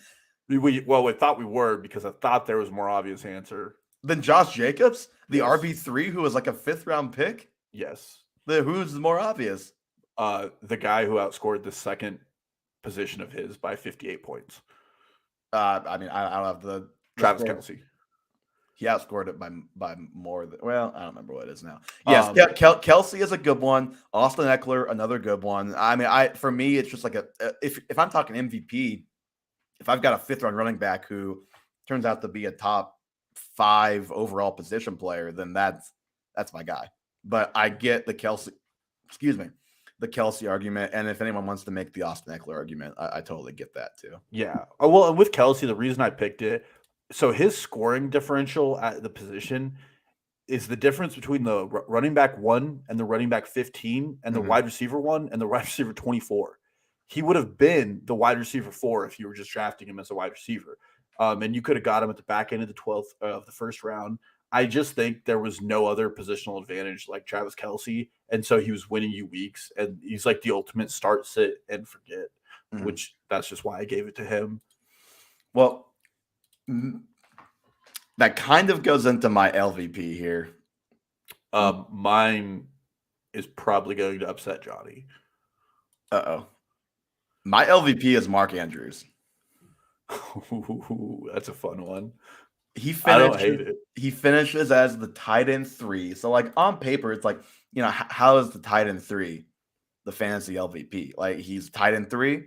We thought we were because I thought there was a more obvious answer than Josh Jacobs, the RB3 who was like a 5th round pick. Yes, who's more obvious? The guy who outscored the second position of his by 58 points. I mean, I don't have the Travis Kelce. He outscored it by more than, well, I don't remember what it is now. Yes, Kelce is a good one. Austin Eckler, another good one. I mean, for me, it's just like if I'm talking MVP, if I've got a 5th round running back who turns out to be a top 5 overall position player, then that's my guy. But I get the Kelce argument, and if anyone wants to make the Austin Eckler argument, I totally get that too. Yeah. Oh, well, and with Kelce, the reason I picked it. So his scoring differential at the position is the difference between the running back 1 and the running back 15 and the wide receiver 1 and the wide receiver 24. He would have been the wide receiver 4 if you were just drafting him as a wide receiver. And you could have got him at the back end of the 12th of the first round. I just think there was no other positional advantage like Travis Kelce. And so he was winning you weeks, and he's like the ultimate start, sit, and forget, which that's just why I gave it to him. Well, that kind of goes into my LVP here. Mine is probably going to upset Johnny. My LVP is Mark Andrews. Ooh, that's a fun one. I don't hate it. He finishes as the tight end 3. So, like, on paper, it's like, how is the tight end 3 the fantasy LVP? Like, he's tight end 3.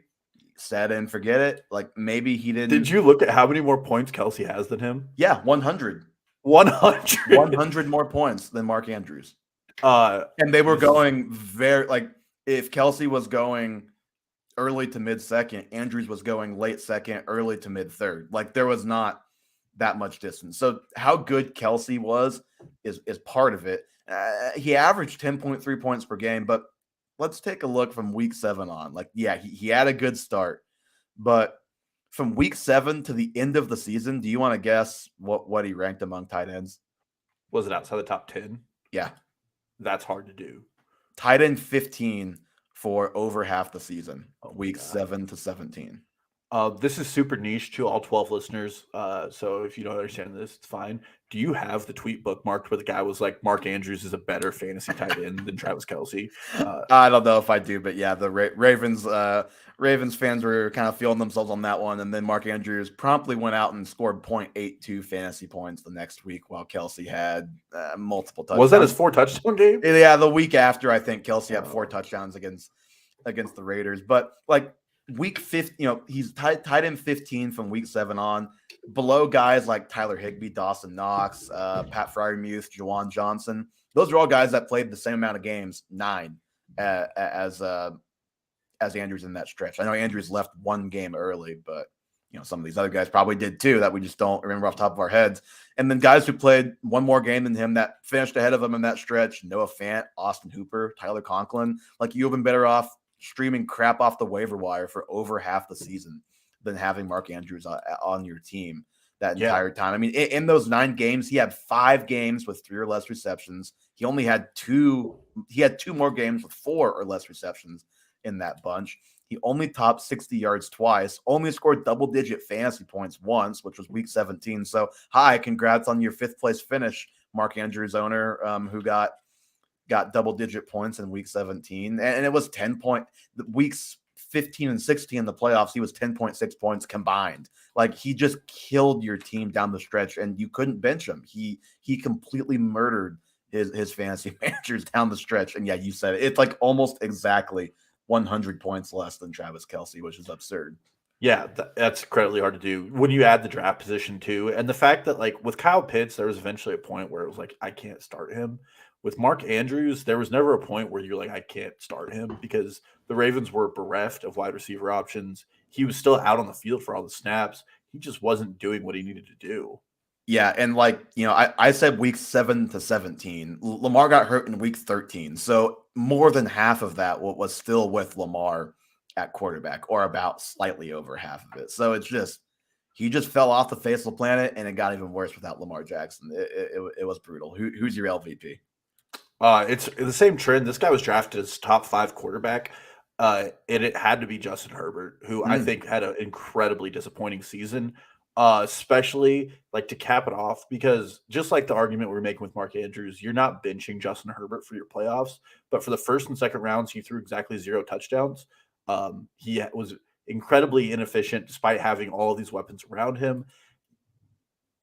Set and forget it. Like, maybe he didn't. Did you look at how many more points Kelce has than him? Yeah, 100. 100 more points than Mark Andrews. And they were going very, like, if Kelce was going early to mid second, Andrews was going late second, early to mid third. Like, there was not that much distance. So how good Kelce was is part of it. He averaged 10.3 points per game, but let's take a look from week 7 on. Like, yeah, he had a good start, but from week 7 to the end of the season, do you want to guess what he ranked among tight ends? Was it outside the top 10? Yeah. That's hard to do. Tight end 15 for over half the season, week 7 to 17. This is super niche to all 12 listeners. So if you don't understand this, it's fine. Do you have the tweet bookmarked where the guy was like, Mark Andrews is a better fantasy tight end than Travis Kelce? I don't know if I do, but yeah, the Ravens fans were kind of feeling themselves on that one. And then Mark Andrews promptly went out and scored 0.82 fantasy points the next week while Kelce had multiple touchdowns. Was that his 4 touchdown game? Yeah, the week after, I think Kelce had 4 touchdowns against the Raiders. But like, week 15, he's tight end 15 from week 7 on, below guys like Tyler Higbee, Dawson Knox, Pat Freiermuth, Juwan Johnson. Those are all guys that played the same amount of games, 9, as Andrews in that stretch. I know Andrews left 1 game early, but some of these other guys probably did too that we just don't remember off the top of our heads. And then guys who played 1 more game than him that finished ahead of him in that stretch: Noah Fant, Austin Hooper, Tyler Conklin. Like, you've been better off streaming crap off the waiver wire for over half the season than having Mark Andrews on your team that entire time. I mean, in those 9 games, he had 5 games with 3 or less receptions. He only had 2. He had 2 more games with 4 or less receptions in that bunch. He only topped 60 yards twice, only scored double-digit fantasy points once, which was week 17. So, congrats on your 5th place finish, Mark Andrews owner, who got double-digit points in week 17. And it was 10 weeks 15 and 16 in the playoffs. He was 10.6 points combined. Like, he just killed your team down the stretch, and you couldn't bench him. He completely murdered his fantasy managers down the stretch. And yeah, you said it. It's like almost exactly 100 points less than Travis Kelce, which is absurd. Yeah, that's incredibly hard to do when you add the draft position too. And the fact that, like, with Kyle Pitts, there was eventually a point where it was like, I can't start him. With Mark Andrews, there was never a point where you're like, I can't start him, because the Ravens were bereft of wide receiver options. He was still out on the field for all the snaps. He just wasn't doing what he needed to do. Yeah, and I said week 7 to 17. Lamar got hurt in week 13. So more than half of that was still with Lamar at quarterback, or about slightly over half of it. So it's just, he just fell off the face of the planet, and it got even worse without Lamar Jackson. It was brutal. Who's your LVP? It's the same trend. This guy was drafted as top 5 quarterback, and it had to be Justin Herbert, who I think had an incredibly disappointing season, especially like to cap it off, because just like the argument we were making with Mark Andrews, you're not benching Justin Herbert for your playoffs, but for the first and second rounds, he threw exactly 0 touchdowns. He was incredibly inefficient despite having all of these weapons around him.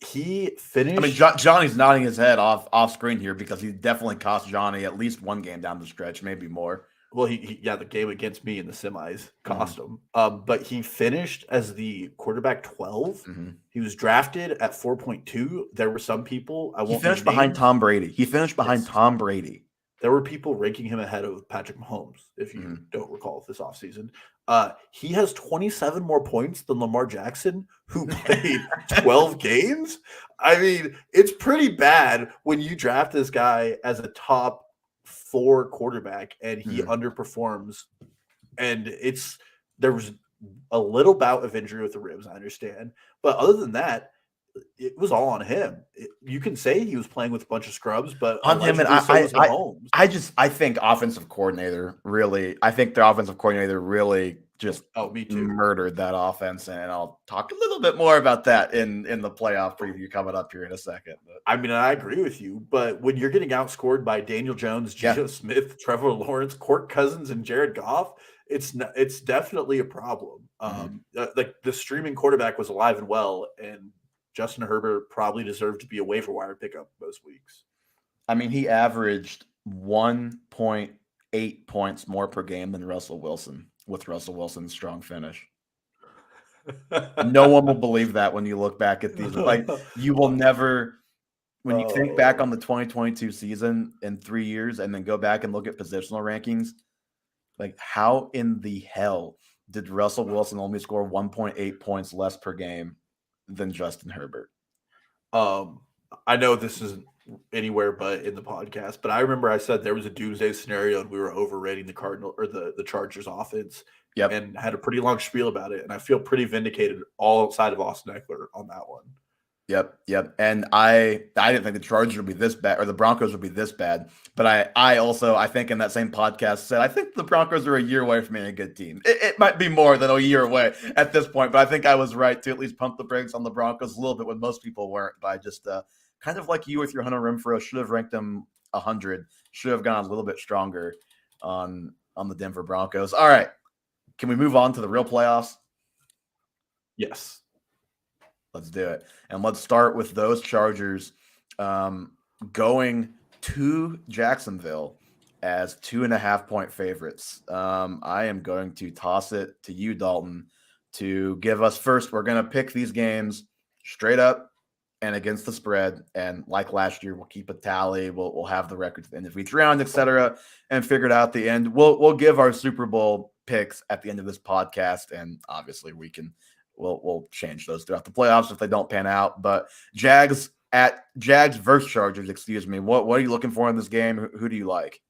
He finished. I mean, Johnny's nodding his head off screen here, because he definitely cost Johnny at least one game down the stretch, maybe more. Well, the game against me in the semis cost him. But he finished as the quarterback 12. Mm-hmm. He was drafted at 4.2. There were some people He finished behind Tom Brady. Tom Brady. There were people ranking him ahead of Patrick Mahomes, if you don't recall, this offseason. He has 27 more points than Lamar Jackson, who played 12 games. I mean, it's pretty bad when you draft this guy as a top 4 quarterback and he underperforms. And there was a little bout of injury with the ribs, I understand. But other than that, it was all on him. You can say he was playing with a bunch of scrubs, but on him, and I think their offensive coordinator really just me too. murdered that offense, and I'll talk a little bit more about that in the playoff preview coming up here in a second. But I mean, I agree with you, but when you're getting outscored by Daniel Jones, Geno Smith, Trevor Lawrence, Kirk Cousins, and Jared Goff, it's definitely a problem. Like, the streaming quarterback was alive and well, and Justin Herbert probably deserved to be a waiver wire pickup most weeks. I mean, he averaged 1.8 points more per game than Russell Wilson, with Russell Wilson's strong finish. No one will believe that when you look back at these. Like, you will never, when you think back on the 2022 season in 3 years and then go back and look at positional rankings, like, how in the hell did Russell Wilson only score 1.8 points less per game than Justin Herbert? I know this isn't anywhere but in the podcast, but I remember I said there was a doomsday scenario and we were overrating the Cardinal or the Chargers offense. Yep. And had a pretty long spiel about it, and I feel pretty vindicated all outside of Austin Eckler on that one. Yep. And I didn't think the Chargers would be this bad, or the Broncos would be this bad. But I also think in that same podcast said, I think the Broncos are a year away from being a good team. It might be more than a year away at this point, but I think I was right to at least pump the brakes on the Broncos a little bit when most people weren't, by just kind of like you with your Hunter Renfrow. Should have ranked them 100. Should have gone a little bit stronger on the Denver Broncos. All right. Can we move on to the real playoffs? Yes. Let's do it. And let's start with those Chargers going to Jacksonville as 2.5-point favorites. I am going to toss it to you, Dalton, to give us first. We're going to pick these games straight up and against the spread. And like last year, we'll keep a tally. We'll have the records at the end of each round, etc., and figure it out at the end. We'll give our Super Bowl picks at the end of this podcast, and obviously we'll change those throughout the playoffs if they don't pan out. But Jags versus Chargers, excuse me. What are you looking for in this game? Who do you like?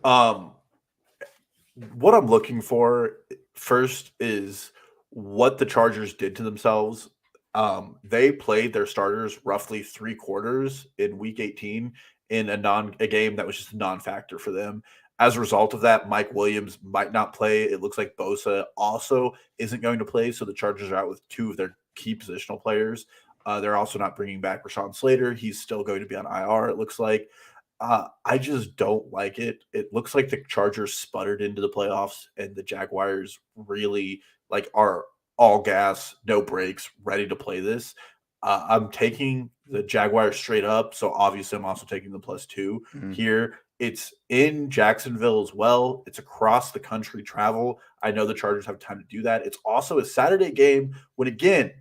What I'm looking for first is what the Chargers did to themselves. They played their starters roughly 3 quarters in week 18 in a game that was just a non-factor for them. As a result of that, Mike Williams might not play. It looks like Bosa also isn't going to play, so the Chargers are out with 2 of their key positional players. They're also not bringing back Rashawn Slater. He's still going to be on IR, it looks like. I just don't like it. It looks like the Chargers sputtered into the playoffs, and the Jaguars really are all gas, no brakes, ready to play this. I'm taking the Jaguars straight up, so obviously I'm also taking the +2 here. It's in Jacksonville as well. It's across the country travel. I know the Chargers have time to do that. It's also a Saturday game when, again,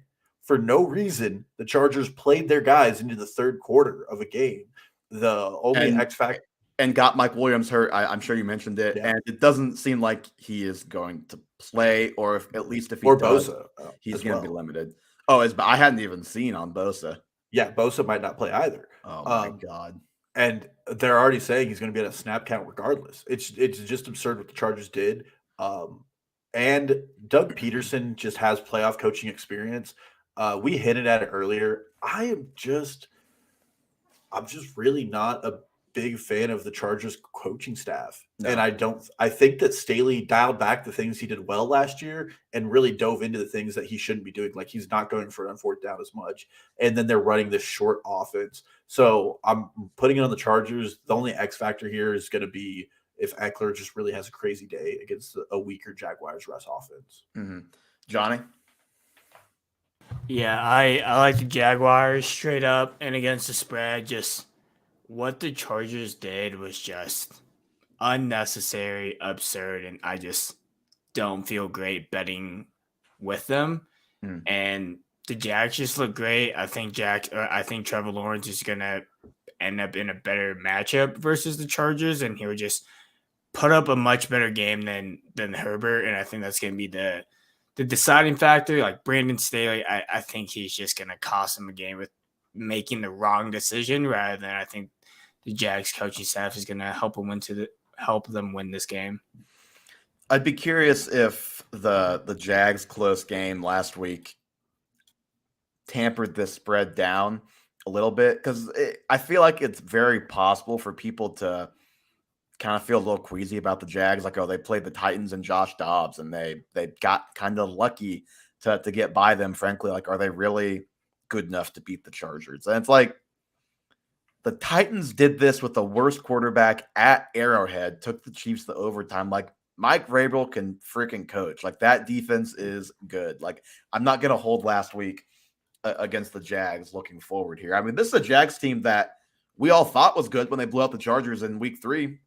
for no reason, the Chargers played their guys into the third quarter of a game. The only X factor and got Mike Williams hurt. I'm sure you mentioned it, and it doesn't seem like he is going to play, or at least if he does, Bosa, he's going to be limited. Oh, I hadn't even seen on Bosa. Yeah, Bosa might not play either. Oh my God! And they're already saying he's going to be at a snap count regardless. It's just absurd what the Chargers did. And Doug Peterson just has playoff coaching experience. We hinted at it earlier. I'm just really not a big fan of the Chargers coaching staff. No. And I think that Staley dialed back the things he did well last year and really dove into the things that he shouldn't be doing. Like he's not going for it on 4th down as much. And then they're running this short offense. So I'm putting it on the Chargers. The only X factor here is going to be if Eckler just really has a crazy day against a weaker Jaguars rush offense. Mm-hmm. Johnny? Yeah, I like the Jaguars straight up and against the spread. Just what the Chargers did was just unnecessary, absurd, and I just don't feel great betting with them. And the Jags just look great. I think Trevor Lawrence is gonna end up in a better matchup versus the Chargers, and he'll just put up a much better game than Herbert, and I think that's gonna be the deciding factor. Like Brandon Staley, I think he's just gonna cost him a game with making the wrong decision rather than I think the Jags coaching staff is gonna help them win this game. I'd be curious if the Jags close game last week tampered this spread down a little bit, because I feel like it's very possible for people to kind of feel a little queasy about the Jags, like, oh, they played the Titans and Josh Dobbs, and they got kind of lucky to get by them, frankly. Like, are they really good enough to beat the Chargers? And it's like, the Titans did this with the worst quarterback at Arrowhead, took the Chiefs to overtime. Like, Mike Vrabel can freaking coach. Like, that defense is good. Like, I'm not going to hold last week against the Jags looking forward here. I mean, this is a Jags team that we all thought was good when they blew out the Chargers in week 3.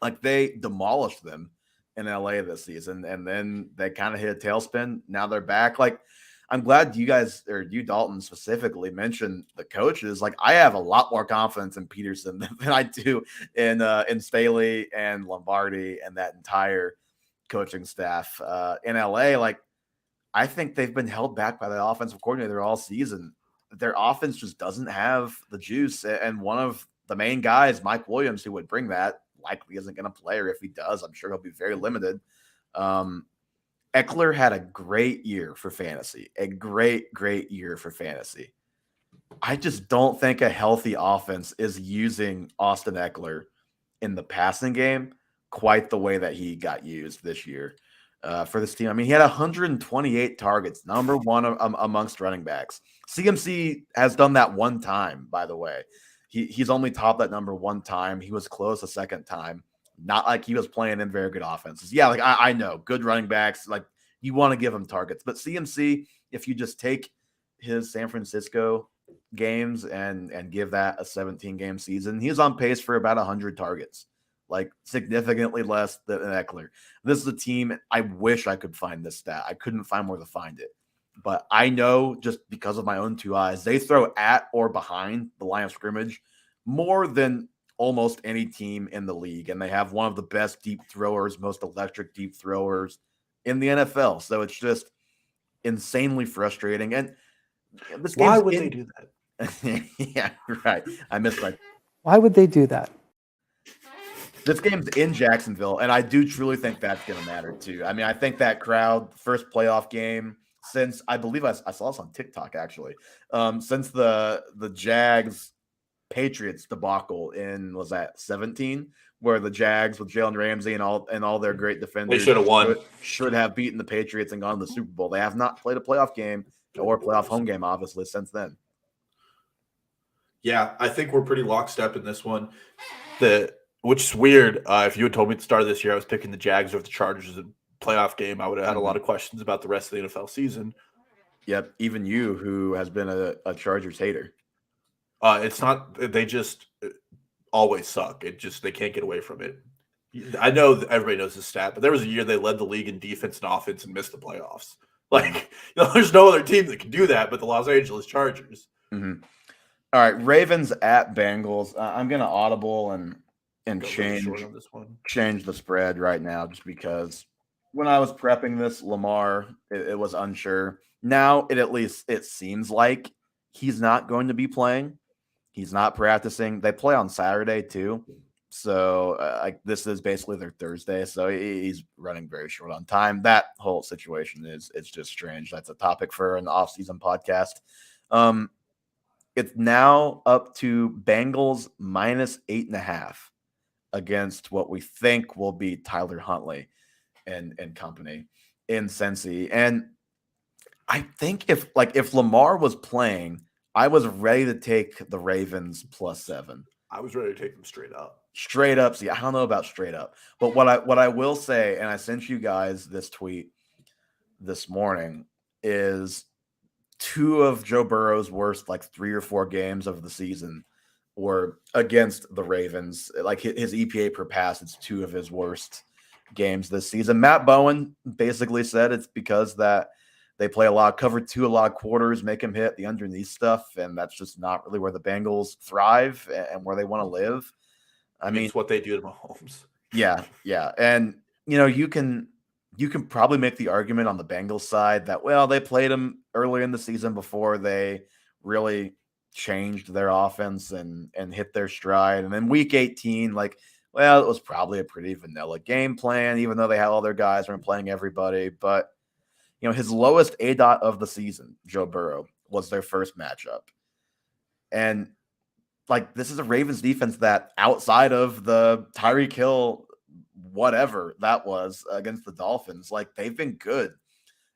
Like, they demolished them in LA this season, and then they kind of hit a tailspin. Now they're back. Like, I'm glad you guys, or you, Dalton, specifically mentioned the coaches. Like, I have a lot more confidence in Peterson than I do in Staley and Lombardi and that entire coaching staff in LA. Like, I think they've been held back by the offensive coordinator all season. Their offense just doesn't have the juice, and one of the main guys, Mike Williams, who would bring that, likely isn't going to play, or if he does, I'm sure he'll be very limited. Eckler had a great year for fantasy, a great year for fantasy. I just don't think a healthy offense is using Austin Eckler in the passing game quite the way that he got used this year for this team. I mean, he had 128 targets, number 1 amongst running backs. CMC has done that one time, by the way. He's only topped that number one time. He was close a second time. Not like he was playing in very good offenses. Yeah, like I know, good running backs, like you want to give him targets. But CMC, if you just take his San Francisco games and give that a 17-game season, he's on pace for about 100 targets, like significantly less than Eckler. This is a team, I wish I could find this stat. I couldn't find where to find it. But I know, just because of my own 2 eyes, they throw at or behind the line of scrimmage more than almost any team in the league. And they have one of the best deep throwers, most electric deep throwers in the NFL. So it's just insanely frustrating. And this why would they do that? Yeah, right. I missed my. Why would they do that? This game's in Jacksonville, and I do truly think that's going to matter too. I mean, I think that crowd, first playoff game since, I believe I saw this on TikTok actually, since the Jags Patriots debacle in, was that 17, where the Jags with Jalen Ramsey and all their great defenders They should have won. Should have beaten the Patriots and gone to the Super Bowl. They have not played a playoff game or a playoff home game, obviously, since then. Yeah, I think we're pretty lockstep in this one. Which is weird. If you had told me at the start of this year I was picking the Jags over the Chargers as a playoff game, I would have had a lot of questions about the rest of the NFL season. Yep, even you, who has been a Chargers hater. It's not. They just always suck. They can't get away from it. I know that everybody knows this stat, but there was a year they led the league in defense and offense and missed the playoffs. Like, there's no other team that can do that but the Los Angeles Chargers. Mm-hmm. All right, Ravens at Bengals. I'm gonna audible and change the spread right now, just because when I was prepping this, Lamar, it was unsure. Now it seems like he's not going to be playing. He's not practicing. They play on Saturday too, so this is basically their Thursday. So he's running very short on time. That whole situation it's just strange. That's a topic for an off-season podcast. It's now up to Bengals minus 8.5 against what we think will be Tyler Huntley and company in Cincy. And I think if Lamar was playing, I was ready to take the Ravens +7. I was ready to take them straight up. Straight up. See, I don't know about straight up, but what I will say, and I sent you guys this tweet this morning, is 2 of Joe Burrow's worst 3 or 4 games of the season were against the Ravens. Like his EPA per pass, it's 2 of his worst games this season. Matt Bowen basically said it's because that they play a lot of cover 2, a lot of quarters, make him hit the underneath stuff, and that's just not really where the Bengals thrive and where they want to live. I mean, it's what they do to Mahomes. Yeah. And you can probably make the argument on the Bengals side that, well, they played him early in the season before they really changed their offense and hit their stride. And then week 18, it was probably a pretty vanilla game plan, even though they had all their guys weren't playing everybody. But, his lowest ADOT of the season, Joe Burrow, was their first matchup. And this is a Ravens defense that, outside of the Tyreek Hill, whatever that was against the Dolphins, they've been good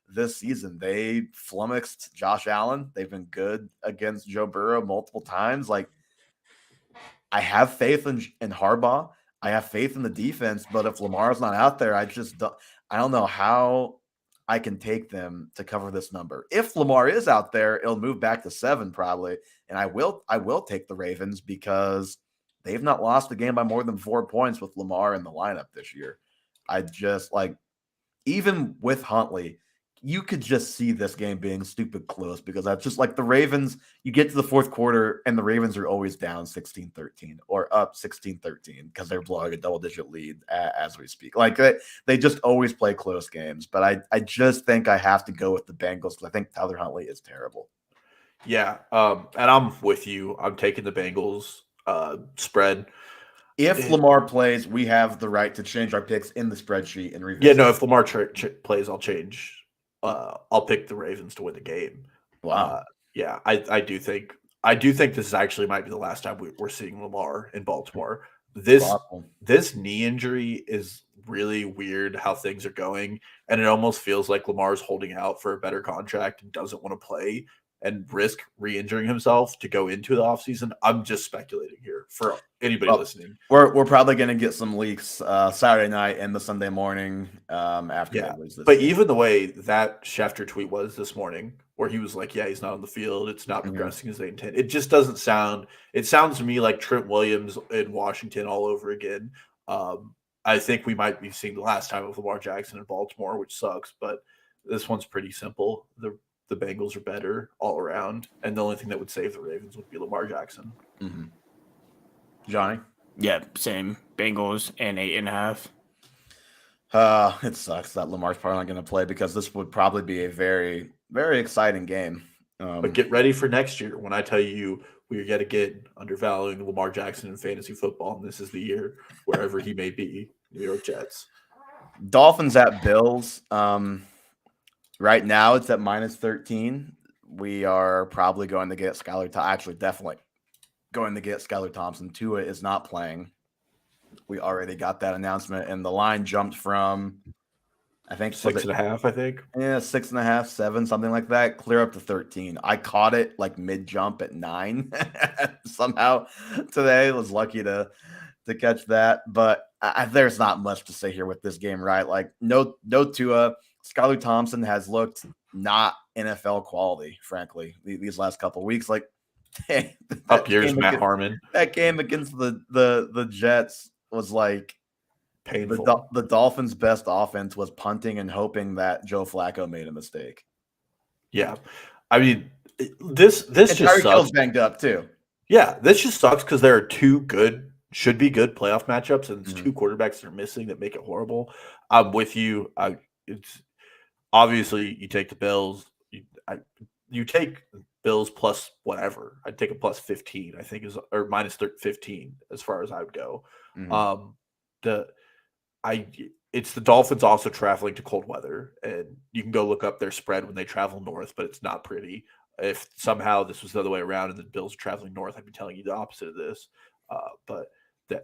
this season. They flummoxed Josh Allen. They've been good against Joe Burrow multiple times. I have faith in Harbaugh. I have faith in the defense, but if Lamar's not out there, I don't know how I can take them to cover this number. If Lamar is out there, it'll move back to 7 probably, and I will take the Ravens because they've not lost a game by more than 4 points with Lamar in the lineup this year. I just even with Huntley, you could just see this game being stupid close because that's just the Ravens. You get to the fourth quarter and the Ravens are always down 16-13 or up 16-13 because they're blowing a double-digit lead as we speak. They just always play close games. But I just think I have to go with the Bengals because I think Tyler Huntley is terrible. Yeah, and I'm with you. I'm taking the Bengals spread. If Lamar plays, we have the right to change our picks in the spreadsheet and revisit. Yeah, no, if Lamar plays, I'll change. I'll pick the Ravens to win the game. Wow. Yeah, I do think this actually might be the last time we're seeing Lamar in Baltimore. This knee injury is really weird how things are going, and it almost feels like Lamar's holding out for a better contract and doesn't want to play and risk re-injuring himself to go into the offseason. I'm just speculating here for anybody listening. We're probably going to get some leaks Saturday night and the Sunday morning after. Yeah, but even the way that Schefter tweet was this morning, where he was like, yeah, he's not on the field, it's not progressing as they intend. It just doesn't sound – it sounds to me like Trent Williams in Washington all over again. I think we might be seeing the last time of Lamar Jackson in Baltimore, which sucks, but this one's pretty simple. The Bengals are better all around, and the only thing that would save the Ravens would be Lamar Jackson. Mm-hmm. Johnny? Yeah, same. Bengals and 8.5. It sucks that Lamar's probably not going to play because this would probably be a very, very exciting game. But get ready for next year when I tell you we're yet again undervaluing Lamar Jackson in fantasy football, and this is the year, wherever he may be, New York Jets. Dolphins at Bills. Right now, it's at -13. We are probably going to get Skylar. Actually, definitely going to get Skylar Thompson. Tua is not playing. We already got that announcement, and the line jumped from, I think, 6.5. I think 6.5, 7, something like that, clear up to 13. I caught it like mid jump at 9 somehow today. Was lucky to catch that, but there's not much to say here with this game, right? Like no Tua. Skylar Thompson has looked not NFL quality, frankly, these last couple of weeks. Like up years, Matt Harmon. That game against the Jets was like painful. The Dolphins' best offense was punting and hoping that Joe Flacco made a mistake. Yeah, I mean this just sucks. Banged up too. Yeah, this just sucks because there are two should be good playoff matchups, and it's two quarterbacks that are missing that make it horrible. I'm with you. It's obviously you take the Bills. You take Bills plus whatever. I'd take a plus 15. I think or minus 15 as far as I would go. It's the Dolphins also traveling to cold weather, and you can go look up their spread when they travel north, but it's not pretty. If somehow this was the other way around and the Bills are traveling north, I'd be telling you the opposite of this. But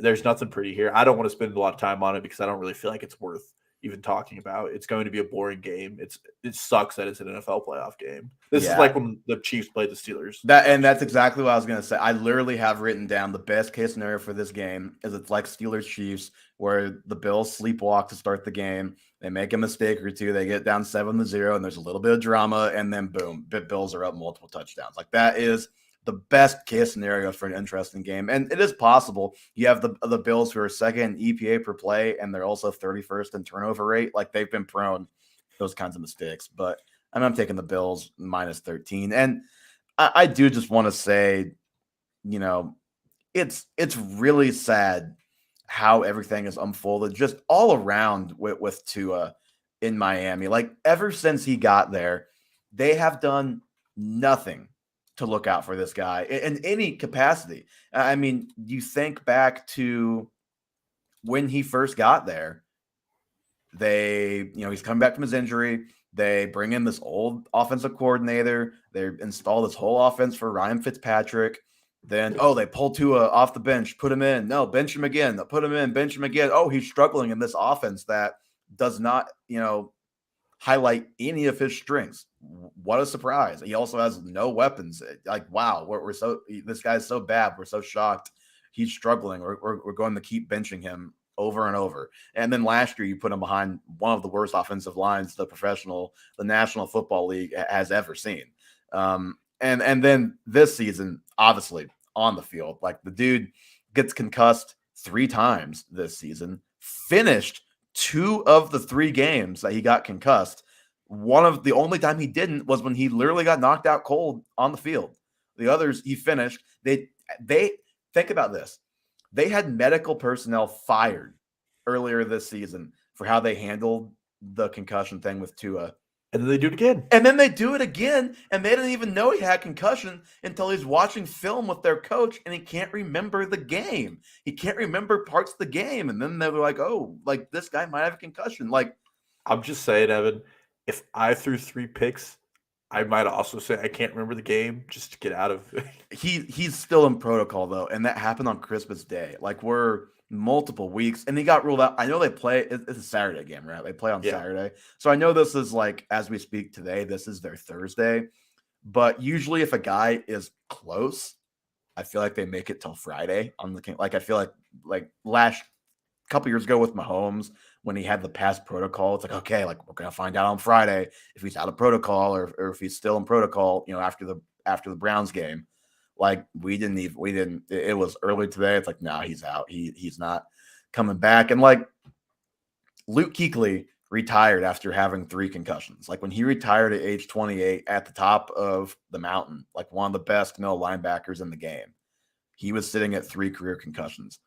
there's nothing pretty here. I don't want to spend a lot of time on it because I don't really feel like it's worth even talking about. It's going to be a boring game. It sucks that it's an NFL playoff game. This is like when the Chiefs played the Steelers. That's exactly what I was going to say. I literally have written down the best case scenario for this game is it's like Steelers Chiefs, where the Bills sleepwalk to start the game. They make a mistake or two. They get down 7-0, and there's a little bit of drama, and then boom, Bills are up multiple touchdowns. Like that is the best case scenario for an interesting game. And it is possible. You have the Bills who are second in EPA per play, and they're also 31st in turnover rate. Like they've been prone to those kinds of mistakes. But I'm taking the Bills minus 13. And I do just want to say, it's really sad how everything is unfolded just all around with Tua in Miami. Like ever since he got there, they have done nothing to look out for this guy in any capacity. I mean, you think back to when he first got there, he's coming back from his injury. They bring in this old offensive coordinator. They install this whole offense for Ryan Fitzpatrick. Then, they pull Tua off the bench, put him in. No, bench him again. They'll put him in, bench him again. Oh, he's struggling in this offense that does not, highlight any of his strengths. What a surprise. He also has no weapons. Like, wow, this guy's so bad. We're so shocked. He's struggling. We're going to keep benching him over and over. And then last year you put him behind one of the worst offensive lines the National Football League has ever seen. And then this season, obviously on the field, like the dude gets concussed 3 times this season, finished 2 of the 3 games that he got concussed. The only time he didn't was when he literally got knocked out cold on the field. The others he finished. They think about this. They had medical personnel fired earlier this season for how they handled the concussion thing with Tua. And then they do it again. And then they do it again, and they didn't even know he had concussion until he's watching film with their coach, and he can't remember the game. He can't remember parts of the game, and then they were like, "Oh, like this guy might have a concussion." Like, I'm just saying, Evan, if I threw 3 picks, I might also say I can't remember the game just to get out of it. He's still in protocol though, and that happened on Christmas Day. Like we're multiple weeks, and he got ruled out. I know they play. It's a Saturday game, right? They play on Saturday, so I know this is like as we speak today. This is their Thursday, but usually if a guy is close, I feel like they make it till Friday on the. Like I feel like last couple years ago with Mahomes when he had the pass protocol, it's like okay, like we're gonna find out on Friday if he's out of protocol or if he's still in protocol. After the Browns game. Like it was early today. It's like, no, he's out. He's not coming back. And like Luke Kuechly retired after having 3 concussions. Like when he retired at age 28 at the top of the mountain, like one of the best middle linebackers in the game, he was sitting at 3 career concussions.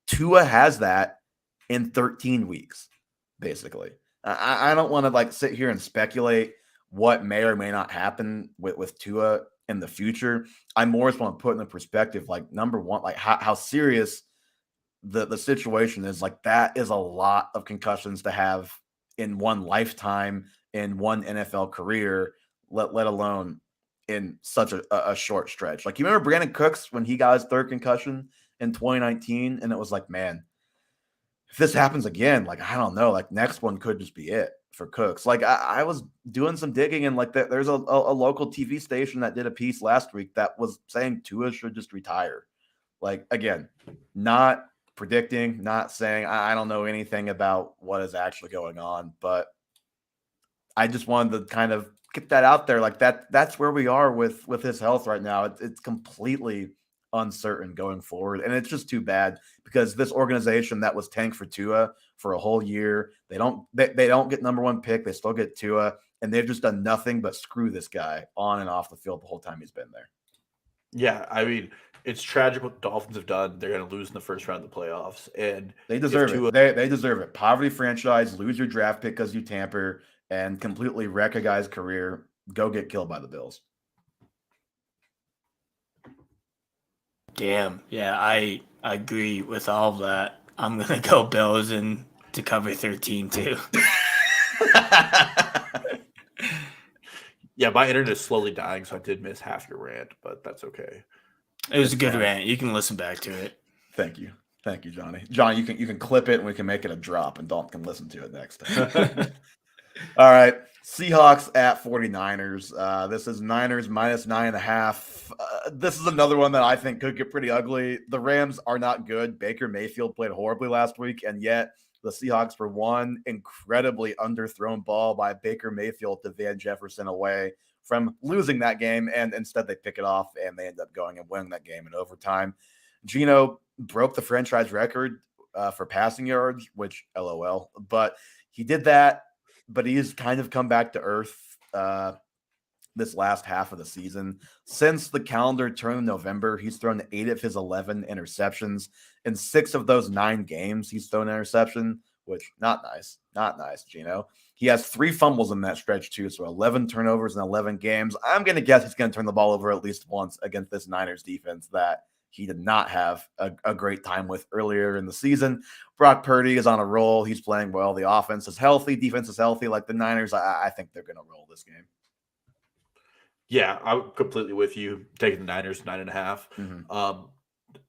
Tua has that in 13 weeks, basically. I don't want to like sit here and speculate what may or may not happen with Tua in the future. I more just want to put in the perspective, like number one, like how serious the situation is. Like that is a lot of concussions to have in one lifetime, in one NFL career, let alone in such a short stretch. Like, you remember Brandon Cooks when he got his third concussion in 2019, and it was like, man, if this happens again, like, I don't know, like, next one could just be it for Cooks. Like, I was doing some digging, and like there's a local TV station that did a piece last week that was saying Tua should just retire. Like, again, not predicting, not saying, I don't know anything about what is actually going on, but I just wanted to kind of get that out there. Like, that's where we are with his health right now. It's completely uncertain going forward, and it's just too bad because this organization that was tanked for Tua for a whole year, they don't get number one pick, they still get Tua, and they've just done nothing but screw this guy on and off the field the whole time he's been there. Yeah, I mean, it's tragic what the Dolphins have done. They're going to lose in the first round of the playoffs, and they deserve it. They deserve it. Poverty franchise, lose your draft pick because you tamper, and completely wreck a guy's career. Go get killed by the Bills. Damn. Yeah, I agree with all of that. I'm going to go Bills and to cover 13 too. Yeah, my internet is slowly dying, so I did miss half your rant, but that's okay. It was a good rant. You can listen back to it. Thank you, Johnny. John, you can clip it and we can make it a drop, and Dalton can listen to it next time. All right, Seahawks at 49ers. This is Niners minus 9.5. This is another one that I think could get pretty ugly. The Rams are not good. Baker Mayfield played horribly last week, and yet the Seahawks were one incredibly underthrown ball by Baker Mayfield to Van Jefferson away from losing that game, and instead they pick it off, and they end up going and winning that game in overtime. Geno broke the franchise record for passing yards, which LOL, but he did that, but he has kind of come back to earth this last half of the season. Since the calendar turned in November, he's thrown 8 of his 11 interceptions. In 6 of those 9 games, he's thrown an interception, which not nice, Geno. He has 3 fumbles in that stretch too, so 11 turnovers in 11 games. I'm going to guess he's going to turn the ball over at least once against this Niners defense that he did not have a great time with earlier in the season. Brock Purdy is on a roll. He's playing well. The offense is healthy. Defense is healthy. Like the Niners, I think they're going to roll this game. Yeah, I'm completely with you. Taking the Niners 9.5. Mm-hmm.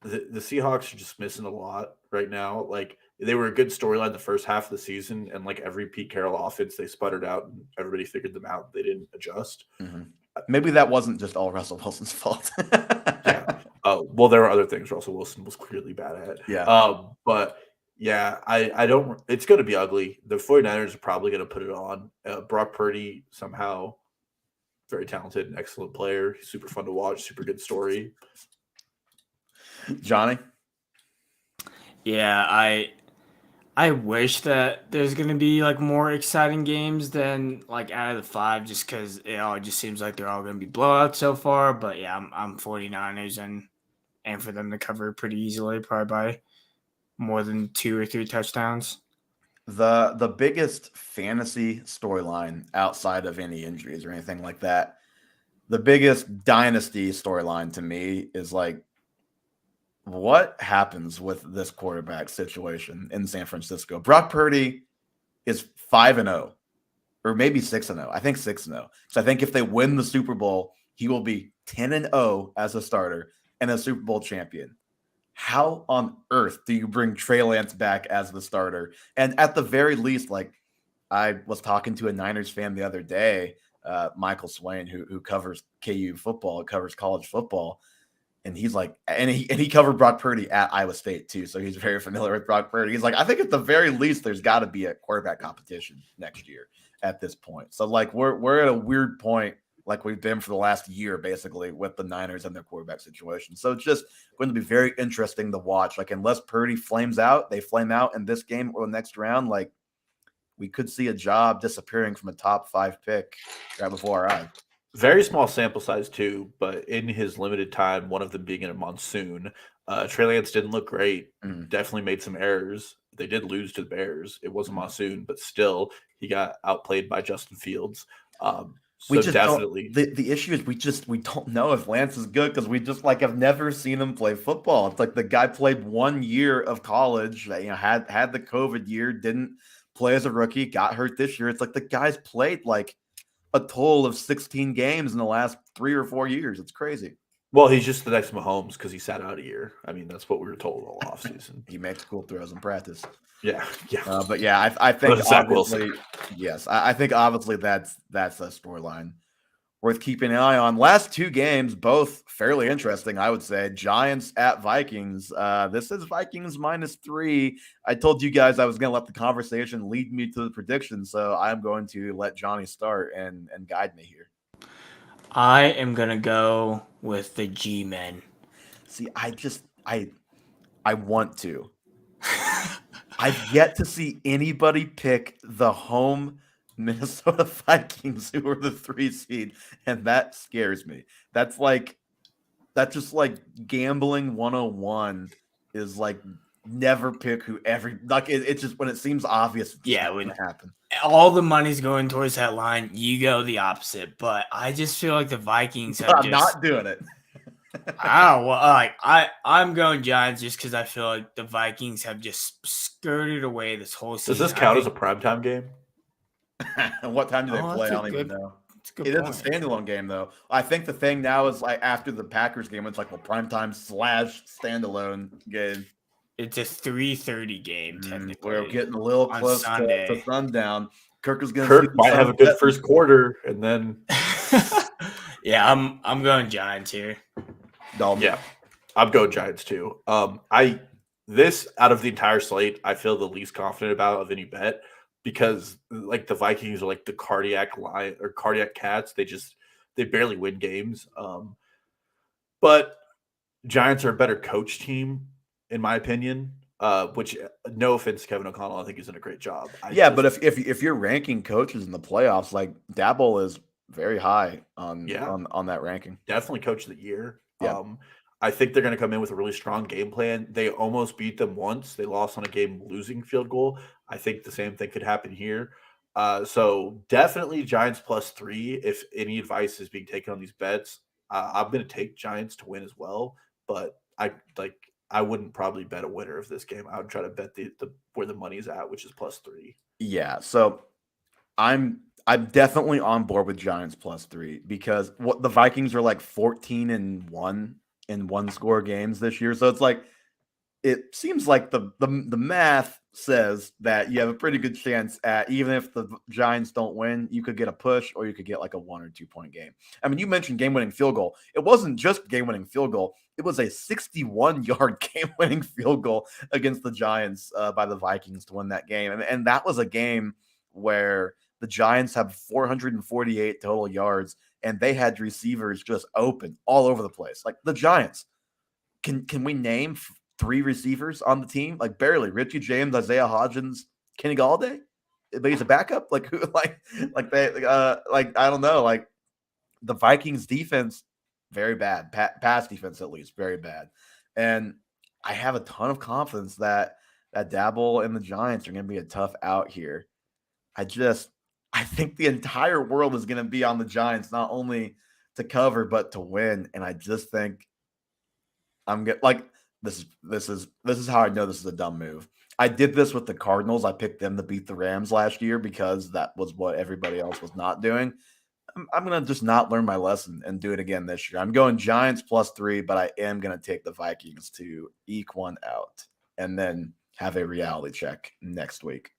The Seahawks are just missing a lot right now. Like, they were a good storyline the first half of the season, and like every Pete Carroll offense, they sputtered out and everybody figured them out. They didn't adjust. Mm-hmm. Maybe that wasn't just all Russell Wilson's fault. Yeah. Well, there were other things Russell Wilson was clearly bad at. Yeah. But yeah, I don't. It's going to be ugly. The 49ers are probably going to put it on. Brock Purdy, somehow very talented and excellent player. Super fun to watch. Super good story. Johnny? Yeah, I wish that there's going to be like more exciting games than like out of the 5, just because it just seems like they're all going to be blowouts so far. But yeah, I'm 49ers and for them to cover pretty easily, probably by more than 2 or 3 touchdowns. The biggest fantasy storyline outside of any injuries or anything like that, the biggest dynasty storyline to me is like, what happens with this quarterback situation in San Francisco? Brock Purdy is 5-0, or maybe 6-0. I think 6-0. So I think if they win the Super Bowl, he will be 10-0 as a starter and a Super Bowl champion. How on earth do you bring Trey Lance back as the starter? And at the very least, like, I was talking to a Niners fan the other day, Michael Swain, who covers KU football, covers college football. And he's like, and he covered Brock Purdy at Iowa State too, so he's very familiar with Brock Purdy. He's like, I think at the very least, there's got to be a quarterback competition next year at this point. So like, we're at a weird point, like we've been for the last year, basically, with the Niners and their quarterback situation. So it's just going to be very interesting to watch. Like, unless Purdy flames out, they flame out in this game or the next round, like we could see a job disappearing from a top 5 pick right before our eyes. Very small sample size too, but in his limited time, one of them being in a monsoon, Trey Lance didn't look great. Definitely made some errors. They did lose to the Bears. It was a monsoon, but still, he got outplayed by Justin Fields. We just definitely the issue is we don't know if Lance is good because we just like have never seen him play football. It's like the guy played 1 year of college, had the COVID year, didn't play as a rookie, got hurt this year. It's like the guy's played like a total of 16 games in the last 3 or 4 years. It's crazy. Well, he's just the next Mahomes because he sat out a year. I mean, that's what we were told all offseason. He makes cool throws in practice. Yeah. But yeah, I think Zach obviously, yes, I think obviously that's a storyline worth keeping an eye on. Last 2 games, both fairly interesting, I would say. Giants at Vikings. This is Vikings -3. I told you guys I was going to let the conversation lead me to the prediction, so I'm going to let Johnny start and guide me here. I am going to go with the G-Men. See, I want to. I've yet to see anybody pick the home Minnesota Vikings, who are the 3 seed, and that scares me. That's just like gambling 101 is like never pick who it's just when it seems obvious. Yeah, when it happen. All the money's going towards that line. You go the opposite, but I just feel like the Vikings have I'm not doing it. I'm going Giants just because I feel like the Vikings have just skirted away this whole season. Does this count as a primetime game? And what time do they play? I don't even know. It is a standalone game, though. I think the thing now is like after the Packers game, it's like primetime / standalone game. It's a 3:30 game, technically. We're getting a little close to sundown. Kirk might have a good first quarter, and then yeah, I'm going Giants here. Dalton. Yeah, I'm going Giants too. This out of the entire slate, I feel the least confident about of any bet because like the Vikings are like the cardiac lion or cardiac cats. They barely win games. But Giants are a better coach team, in my opinion. Which no offense to Kevin O'Connell, I think he's done a great job. But if you're ranking coaches in the playoffs, like Dabble is very high on that ranking. Definitely coach of the year. Yeah. I think they're going to come in with a really strong game plan. They almost beat them once. They lost on a game-losing field goal. I think the same thing could happen here. So definitely Giants +3. If any advice is being taken on these bets, I'm going to take Giants to win as well. But I wouldn't probably bet a winner of this game. I would try to bet the where the money's at, which is +3. Yeah. So I'm definitely on board with Giants +3 because what the Vikings are like 14-1 in 1-score games this year. So it's like it seems like the math says that you have a pretty good chance at even if the Giants don't win, you could get a push or you could get like a 1 or 2 point game. I mean, you mentioned game-winning field goal. It wasn't just game-winning field goal. It was a 61-yard game-winning field goal against the Giants by the Vikings to win that game. And that was a game where the Giants have 448 total yards, and they had receivers just open all over the place. Like the Giants, can we name 3 receivers on the team? Like barely. Richie James, Isaiah Hodgins, Kenny Galladay, but he's a backup. Like who? Like I don't know. Like the Vikings defense, very bad. Pass defense at least, very bad. And I have a ton of confidence that Dabble and the Giants are going to be a tough out here. I think the entire world is going to be on the Giants, not only to cover, but to win. And I just think this is how I know this is a dumb move. I did this with the Cardinals. I picked them to beat the Rams last year because that was what everybody else was not doing. I'm going to just not learn my lesson and do it again this year. I'm going Giants +3, but I am going to take the Vikings to eke one out and then have a reality check next week.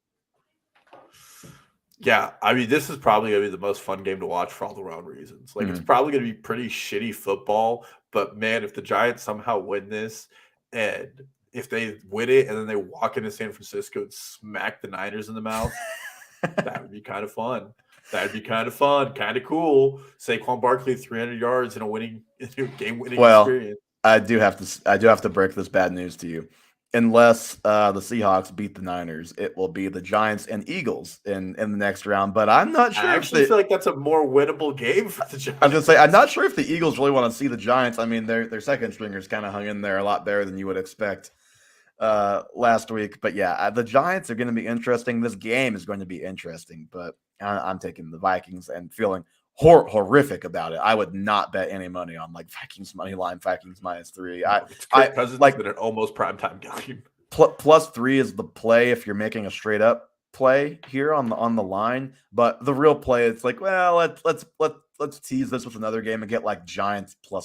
Yeah, I mean, this is probably going to be the most fun game to watch for all the wrong reasons. Like, It's probably going to be pretty shitty football, but man, if the Giants somehow win this, and if they win it and then they walk into San Francisco and smack the Niners in the mouth, that would be kind of fun. That'd be kind of fun, kind of cool. Saquon Barkley 300 yards in a game-winning experience. I do have to break this bad news to you. Unless the Seahawks beat the Niners, it will be the Giants and Eagles in the next round. But I'm not sure. I actually feel like that's a more winnable game for the Giants. I was going to say, I'm not sure if the Eagles really want to see the Giants. I mean, their second stringers kind of hung in there a lot better than you would expect last week. But yeah, the Giants are going to be interesting. This game is going to be interesting. But I'm taking the Vikings and feeling horrific about it. I would not bet any money on like Vikings money line, Vikings -3. I like that an almost primetime game. +3 is the play if you're making a straight up play here on the line, but the real play, it's like, well, let's tease this with another game and get like Giants +5,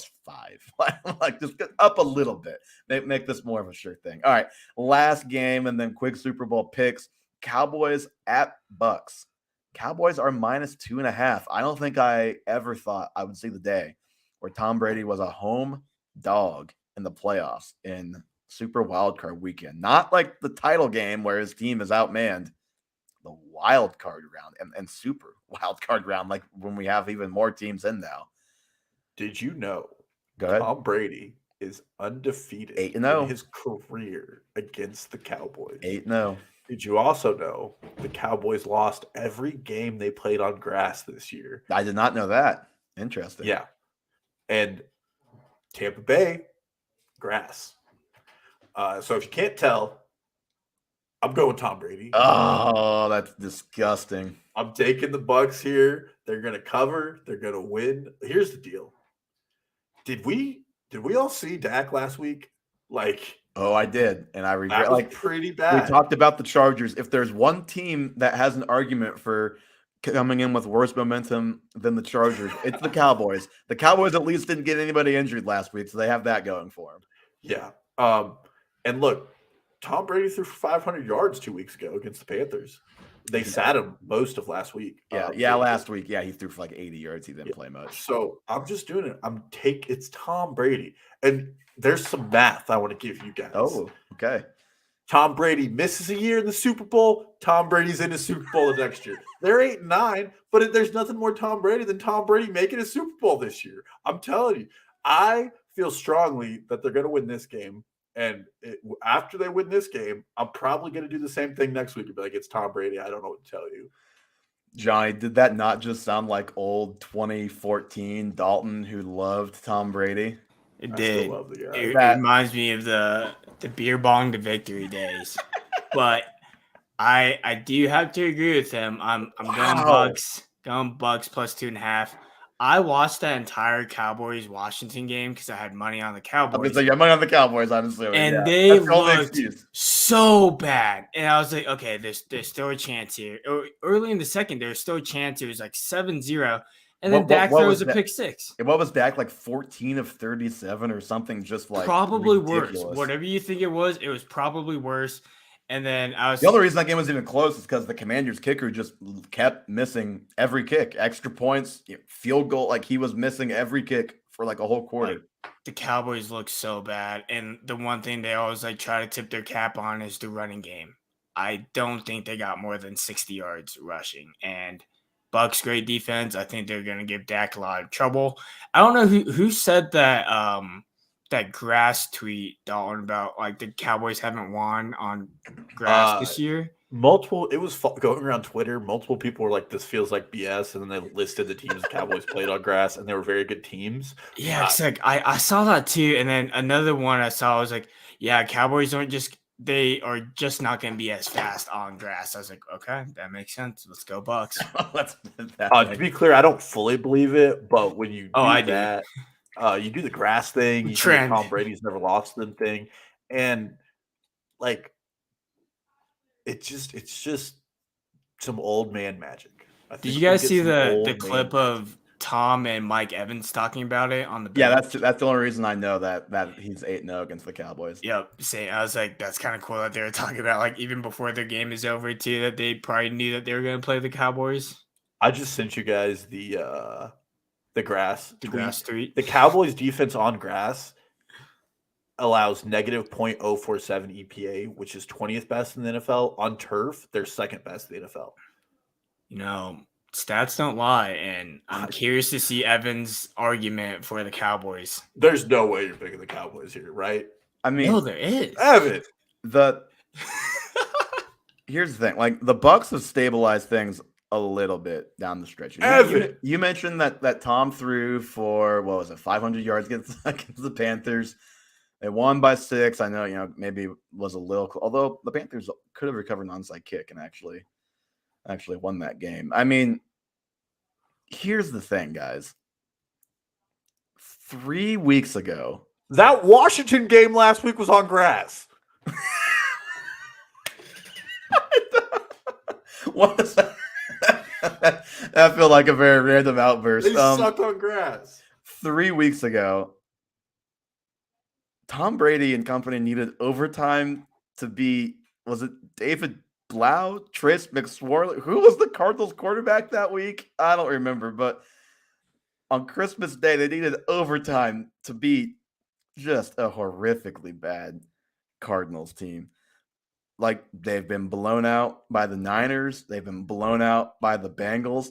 like just get up a little bit, make this more of a sure thing. All right, last game and then quick Super Bowl picks. Cowboys at Bucks. Cowboys are -2.5. I don't think I ever thought I would see the day where Tom Brady was a home dog in the playoffs in Super Wildcard Weekend. Not like the title game where his team is outmanned. The wild card round and Super Wildcard round, like when we have even more teams in now. Did you know Go ahead. Tom Brady is undefeated 8-0 in his career against the Cowboys? 8-0. Did you also know the Cowboys lost every game they played on grass this year? I did not know that. Interesting. Yeah. And Tampa Bay, grass. So if you can't tell, I'm going Tom Brady. Oh, that's disgusting. I'm taking the Bucks here. They're going to cover. They're going to win. Here's the deal. Did we all see Dak last week? Like, oh, I did, and I regret. that was Like pretty bad. we talked about the Chargers. If there's one team that has an argument for coming in with worse momentum than the Chargers, it's the Cowboys. The Cowboys at least didn't get anybody injured last week, so they have that going for them. Yeah. And look, Tom Brady threw for 500 yards 2 weeks ago against the Panthers. They sat him most of last week. Last week, he threw for like 80 yards. He didn't play much. So I'm just doing it. It's Tom Brady. And there's some math I want to give you guys. Oh, okay. Tom Brady misses a year in the Super Bowl. Tom Brady's in the Super Bowl the next year. They're 8-9, but there's nothing more Tom Brady than Tom Brady making a Super Bowl this year. I'm telling you, I feel strongly that they're going to win this game. And after they win this game, I'm probably going to do the same thing next week and be like, it's Tom Brady. I don't know what to tell you. Johnny, did that not just sound like old 2014 Dalton who loved Tom Brady? It did. Love the guy. It reminds me of the beer bong to victory days. But I do have to agree with him. I'm going Bucks +2.5. I watched that entire Cowboys-Washington game because I had money on the Cowboys. You have money on the Cowboys, honestly. And they looked so bad. And I was like, okay, there's still a chance here. Early in the second, there's still a chance. It was like 7-0. And then Dak throws a pick six. And what was Dak, like 14 of 37 or something, just like probably ridiculous. Worse. Whatever you think it was probably worse. And then the only reason that game was even close is because the Commanders kicker just kept missing every kick, extra points, field goal. Like he was missing every kick for like a whole quarter. The Cowboys look so bad, and the one thing they always like try to tip their cap on is the running game. I don't think they got more than 60 yards rushing, and Bucks great defense. I think they're going to give Dak a lot of trouble. I don't know who said that. That grass tweet, Dalton, about like the Cowboys haven't won on grass this year. It was going around Twitter. Multiple people were like, "This feels like BS," and then they listed the teams the Cowboys played on grass, and they were very good teams. Yeah, it's like I saw that too, and then another one I saw was like, "Yeah, Cowboys they are just not going to be as fast on grass." I was like, "Okay, that makes sense. Let's go Bucks." To be clear, I don't fully believe it, but when you do you do the grass thing, you do the Tom Brady's never lost them thing, and like it's just some old man magic. Did you guys see the clip of Tom and Mike Evans talking about it on the bench? Yeah, that's the only reason I know that he's 8-0 against the Cowboys. Yep, I was like, that's kind of cool that they were talking about like even before their game is over too, that they probably knew that they were going to play the Cowboys. I just sent you guys the grass tweet. The Cowboys defense on grass allows -0.047 EPA, which is 20th best in the NFL. On turf, they're second best in the NFL. Stats don't lie, and I'm curious to see Evans' argument for the Cowboys. There's no way you're picking the Cowboys here, right? I mean, no, there is. Evan. Here's the thing: like the Bucks have stabilized things a little bit down the stretch. You mentioned that Tom threw for 500 yards against the Panthers. They won by 6. I know, maybe it was a little, although the Panthers could have recovered an onside kick and actually won that game. I mean, here's the thing, guys. 3 weeks ago, that Washington game last week was on grass. What is that? That felt like a very random outburst. They sucked on grass. 3 weeks ago, Tom Brady and company needed overtime to beat, was it David Blau, Trace McSorley? Who was the Cardinals quarterback that week? I don't remember, but on Christmas Day, they needed overtime to beat just a horrifically bad Cardinals team. Like, they've been blown out by the Niners. They've been blown out by the Bengals.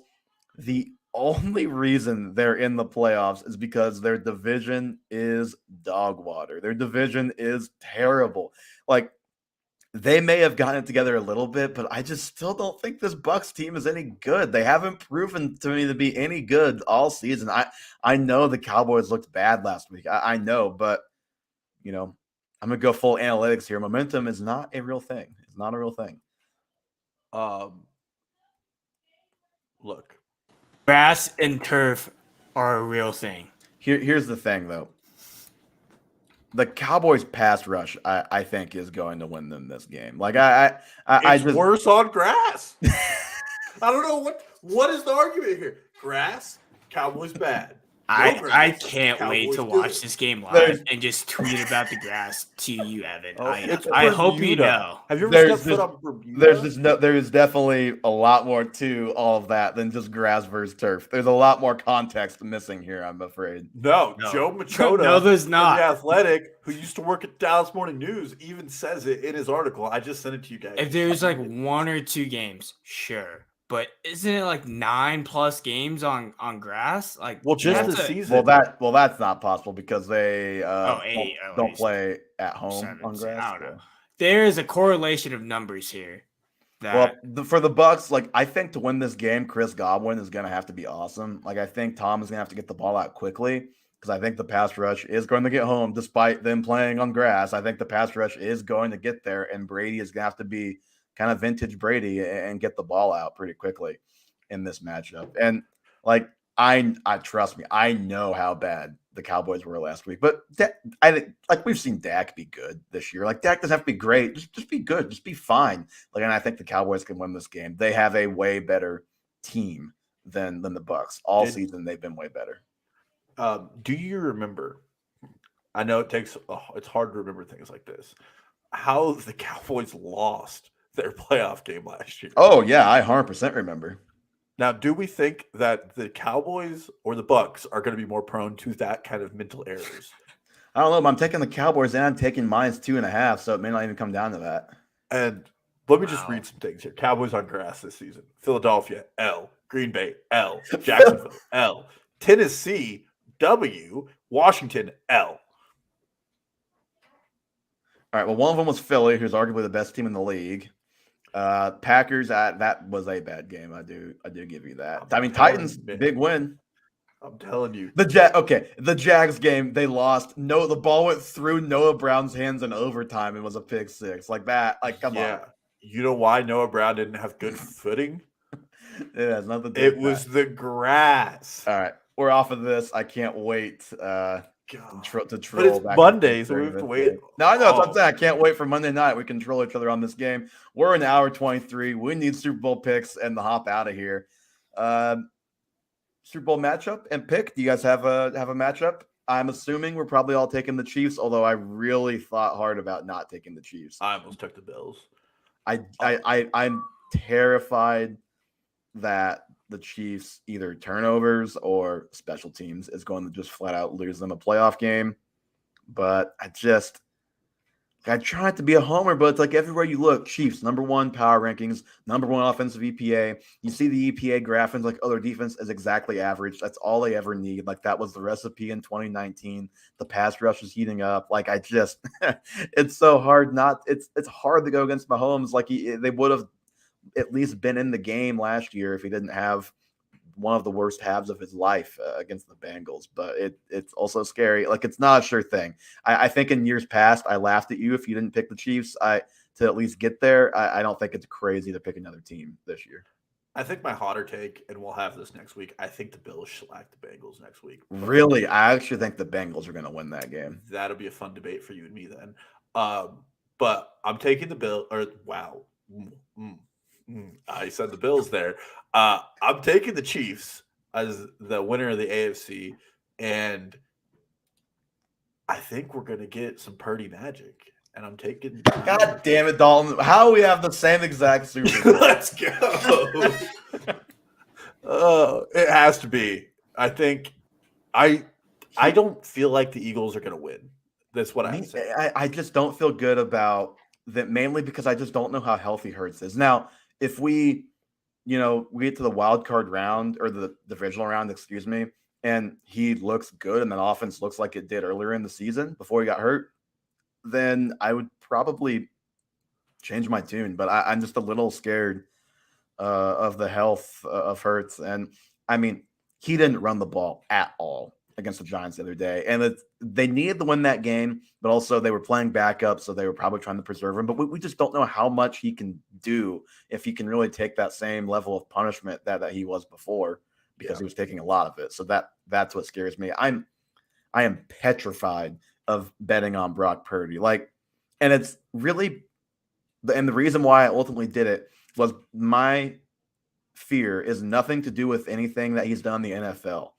The only reason they're in the playoffs is because their division is dog water. Their division is terrible. Like, they may have gotten it together a little bit, but I just still don't think this Bucks team is any good. They haven't proven to me to be any good all season. I know the Cowboys looked bad last week. I know, but I'm gonna go full analytics here. Momentum is not a real thing. It's not a real thing. Look, grass and turf are a real thing. Here's the thing, though. The Cowboys' pass rush, I think, is going to win them this game. Like it's worse on grass. I don't know what is the argument here. Grass, Cowboys bad. I can't wait to watch this game live and just tweet about the grass to you, Evan. I hope you know. Have you ever stepped foot on Bermuda? There is definitely a lot more to all of that than just grass versus turf. There's a lot more context missing here, I'm afraid. No. Joe Machota, no, there's not. The Athletic, who used to work at Dallas Morning News, even says it in his article. I just sent it to you guys. If there's like 1 or 2 games, sure. But isn't it like 9+ games on grass? Like, well, just the season. Well, that's not possible because they don't play at home 7, on grass. I don't know. There is a correlation of numbers here. For the Bucks, like, I think to win this game, Chris Godwin is going to have to be awesome. Like, I think Tom is going to have to get the ball out quickly because I think the pass rush is going to get home despite them playing on grass. I think the pass rush is going to get there, and Brady is going to have to be kind of vintage Brady and get the ball out pretty quickly in this matchup. And like, I trust me, I know how bad the Cowboys were last week, but I think, like, we've seen Dak be good this year. Like, Dak doesn't have to be great. Just be good. Just be fine. Like, and I think the Cowboys can win this game. They have a way better team than the Bucks. All season, they've been way better. Do you remember? I know it's hard to remember things like this. How the Cowboys lost their playoff game last year. Oh, yeah, I 100% remember. Now, do we think that the Cowboys or the Bucks are going to be more prone to that kind of mental errors? I don't know, but I'm taking the Cowboys and I'm taking -2.5, so it may not even come down to that. And let me just read some things here. Cowboys on grass this season. Philadelphia, L. Green Bay, L. Jacksonville, L. Tennessee, W. Washington, L. All right, well, one of them was Philly, who's arguably the best team in the league. Packers, that was a bad game. I do give you that. Titans, big win. I'm telling you. The Jags game, they lost. No, the ball went through Noah Brown's hands in overtime and was a pick six. Like that. Like, come on. You know why Noah Brown didn't have good footing? It has nothing to do with that. It was the grass. All right, we're off of this. I can't wait to troll. But it's Monday, so we have to wait. No, I know. That's what I'm saying. I can't wait for Monday night. We can troll each other on this game. We're in hour 23. We need Super Bowl picks and the hop out of here. Super Bowl matchup and pick. Do you guys have a matchup? I'm assuming we're probably all taking the Chiefs, although I really thought hard about not taking the Chiefs. I almost took the Bills. I'm terrified that the Chiefs either turnovers or special teams is going to just flat out lose them a playoff game. But I try not to be a homer, but it's like everywhere you look, Chiefs, #1 power rankings, #1 offensive EPA. You see the EPA graph and like, their defense is exactly average. That's all they ever need. Like, that was the recipe in 2019. The pass rush is heating up. Like, it's so hard it's hard to go against Mahomes. Like, they would have at least been in the game last year if he didn't have one of the worst halves of his life against the Bengals. But it's also scary. Like, it's not a sure thing. I think in years past, I laughed at you if you didn't pick the Chiefs to at least get there. I don't think it's crazy to pick another team this year. I think my hotter take, and we'll have this next week, I think the Bills shellac the Bengals next week. Really? I actually think the Bengals are going to win that game. That'll be a fun debate for you and me then. But I'm taking the Bills. Or wow. I said the Bills there. I'm taking the Chiefs as the winner of the AFC, and I think we're going to get some Purdy magic. And I'm taking. God damn it, Dalton! How we have the same exact Super Bowl? Let's go. It has to be. I think. I don't feel like the Eagles are going to win. That's what I'm saying. I just don't feel good about that, mainly because I just don't know how healthy Hurts is. Now, if we get to the wild card round or the divisional round, excuse me, and he looks good and the offense looks like it did earlier in the season before he got hurt, then I would probably change my tune. But I'm just a little scared of the health of Hurts. And I mean, he didn't run the ball at all against the Giants the other day. And they needed to win that game, but also they were playing backup, so they were probably trying to preserve him. But we just don't know how much he can do, if he can really take that same level of punishment that he was before, because he was taking a lot of it. So that's what scares me. I am petrified of betting on Brock Purdy. And it's really – and the reason why I ultimately did it was my fear is nothing to do with anything that he's done in the NFL.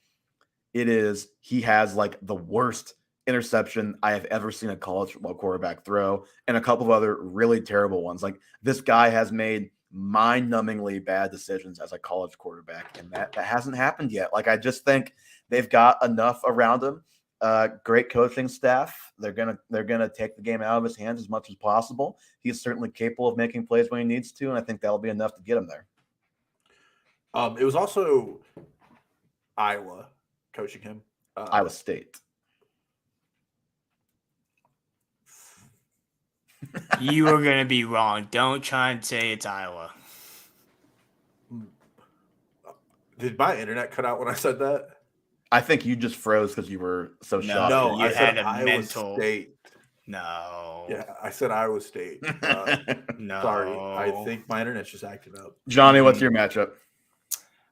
It is he has the worst interception I have ever seen a college football quarterback throw, and a couple of other really terrible ones. This guy has made mind-numbingly bad decisions as a college quarterback, and that hasn't happened yet. I just think they've got enough around him. Great coaching staff. They're gonna take the game out of his hands as much as possible. He's certainly capable of making plays when he needs to, and I think that'll be enough to get him there. It was also Iowa coaching him. Iowa State. You are going to be wrong. Don't try and say it's Iowa. Did my internet cut out when I said that? I think you just froze because you were so shocked. No, you I had said a Iowa mental. State. No. Yeah, I said Iowa State. No. Sorry, I think my internet's just acting up. Johnny, what's your matchup?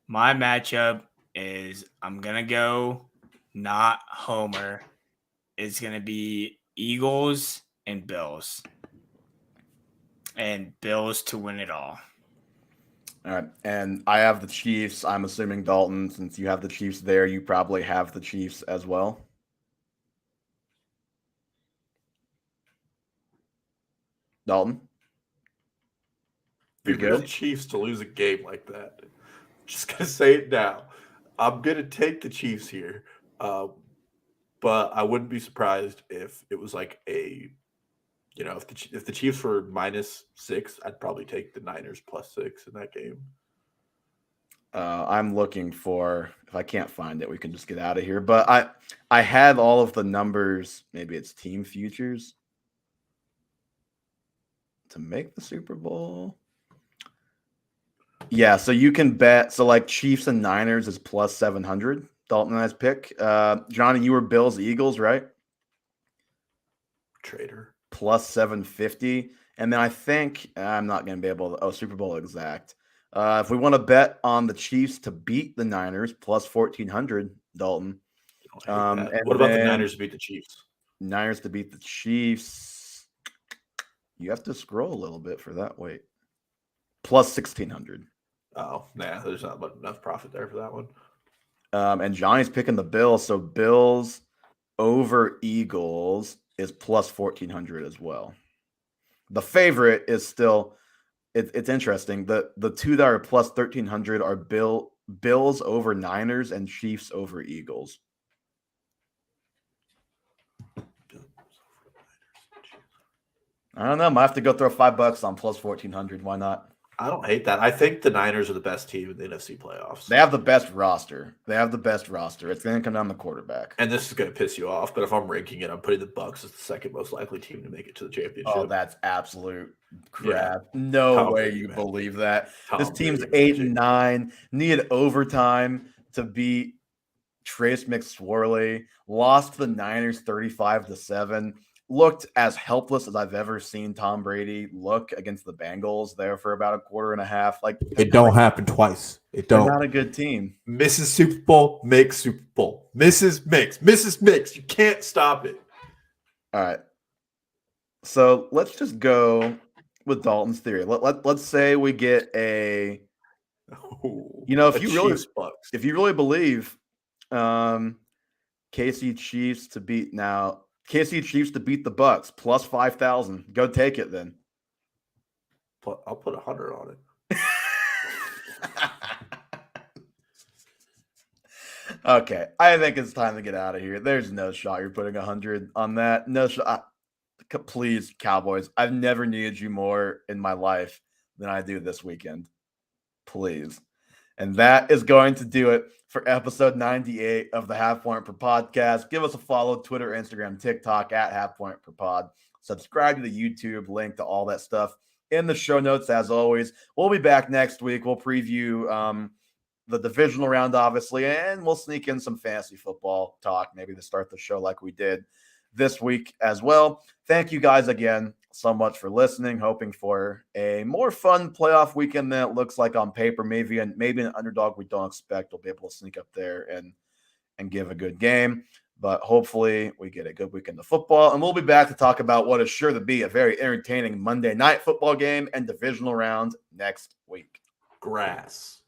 My matchup is I'm going to go not Homer. It's going to be Eagles and Bills. And Bills to win it all. All right. And I have the Chiefs. I'm assuming, Dalton, since you have the Chiefs there, you probably have the Chiefs as well. Dalton? You're good? The Chiefs to lose a game like that. Just going to say it now. I'm going to take the Chiefs here. But I wouldn't be surprised if it was if the Chiefs were -6, I'd probably take the Niners +6 in that game. I'm looking for, if I can't find it, we can just get out of here. But I had all of the numbers, maybe it's team futures, to make the Super Bowl. Yeah, so you can bet. So Chiefs and Niners is +700. Dalton and I's pick. Johnny, you were Bills, Eagles, right? Trader. +750. And then I think I'm not going to be able to. Super Bowl exact. If we want to bet on the Chiefs to beat the Niners, +1400, Dalton. And what about the Niners to beat the Chiefs? Niners to beat the Chiefs. You have to scroll a little bit for that. Wait. +1600. Oh, nah, there's not enough profit there for that one. And Johnny's picking the Bills. So Bills over Eagles is +1400 as well. The favorite is still, it's interesting. The two that are +1300 are Bills over Niners and Chiefs over Eagles. I don't know. Might have to go throw $5 on +1400. Why not? I don't hate that. I think the Niners are the best team in the NFC playoffs. They have the best roster. It's going to come down to the quarterback. And this is going to piss you off, but if I'm ranking it, I'm putting the Bucs as the second most likely team to make it to the championship. Oh, that's absolute crap. Yeah. No way you believe that. This team's 8-9, needed overtime to beat Trace McSorley, lost to the Niners 35-7. Looked as helpless as I've ever seen Tom Brady look against the Bengals there for about a quarter and a half. It don't happen twice. It don't. They're not a good team. Mrs. Super Bowl makes Super Bowl. Mrs. Mix. You can't stop it. All right. So let's just go with Dalton's theory. Let's say we get a, if you really believe KC Chiefs to beat the Bucks plus 5,000. Go take it then. I'll put 100 on it. Okay, I think it's time to get out of here. There's no shot you're putting 100 on that. No shot. Please, Cowboys. I've never needed you more in my life than I do this weekend. Please. And that is going to do it for episode 98 of the Half Point Per Podcast. Give us a follow, Twitter, Instagram, TikTok at Half Point Per Pod. Subscribe to the YouTube, link to all that stuff in the show notes. As always, we'll be back next week. We'll preview the divisional round, obviously, and we'll sneak in some fantasy football talk, maybe to start the show like we did this week as well. Thank you guys again so much for listening. Hoping for a more fun playoff weekend than it looks like on paper. Maybe an underdog we don't expect will be able to sneak up there and give a good game. But hopefully we get a good weekend of football. And we'll be back to talk about what is sure to be a very entertaining Monday night football game and divisional round next week. Grass.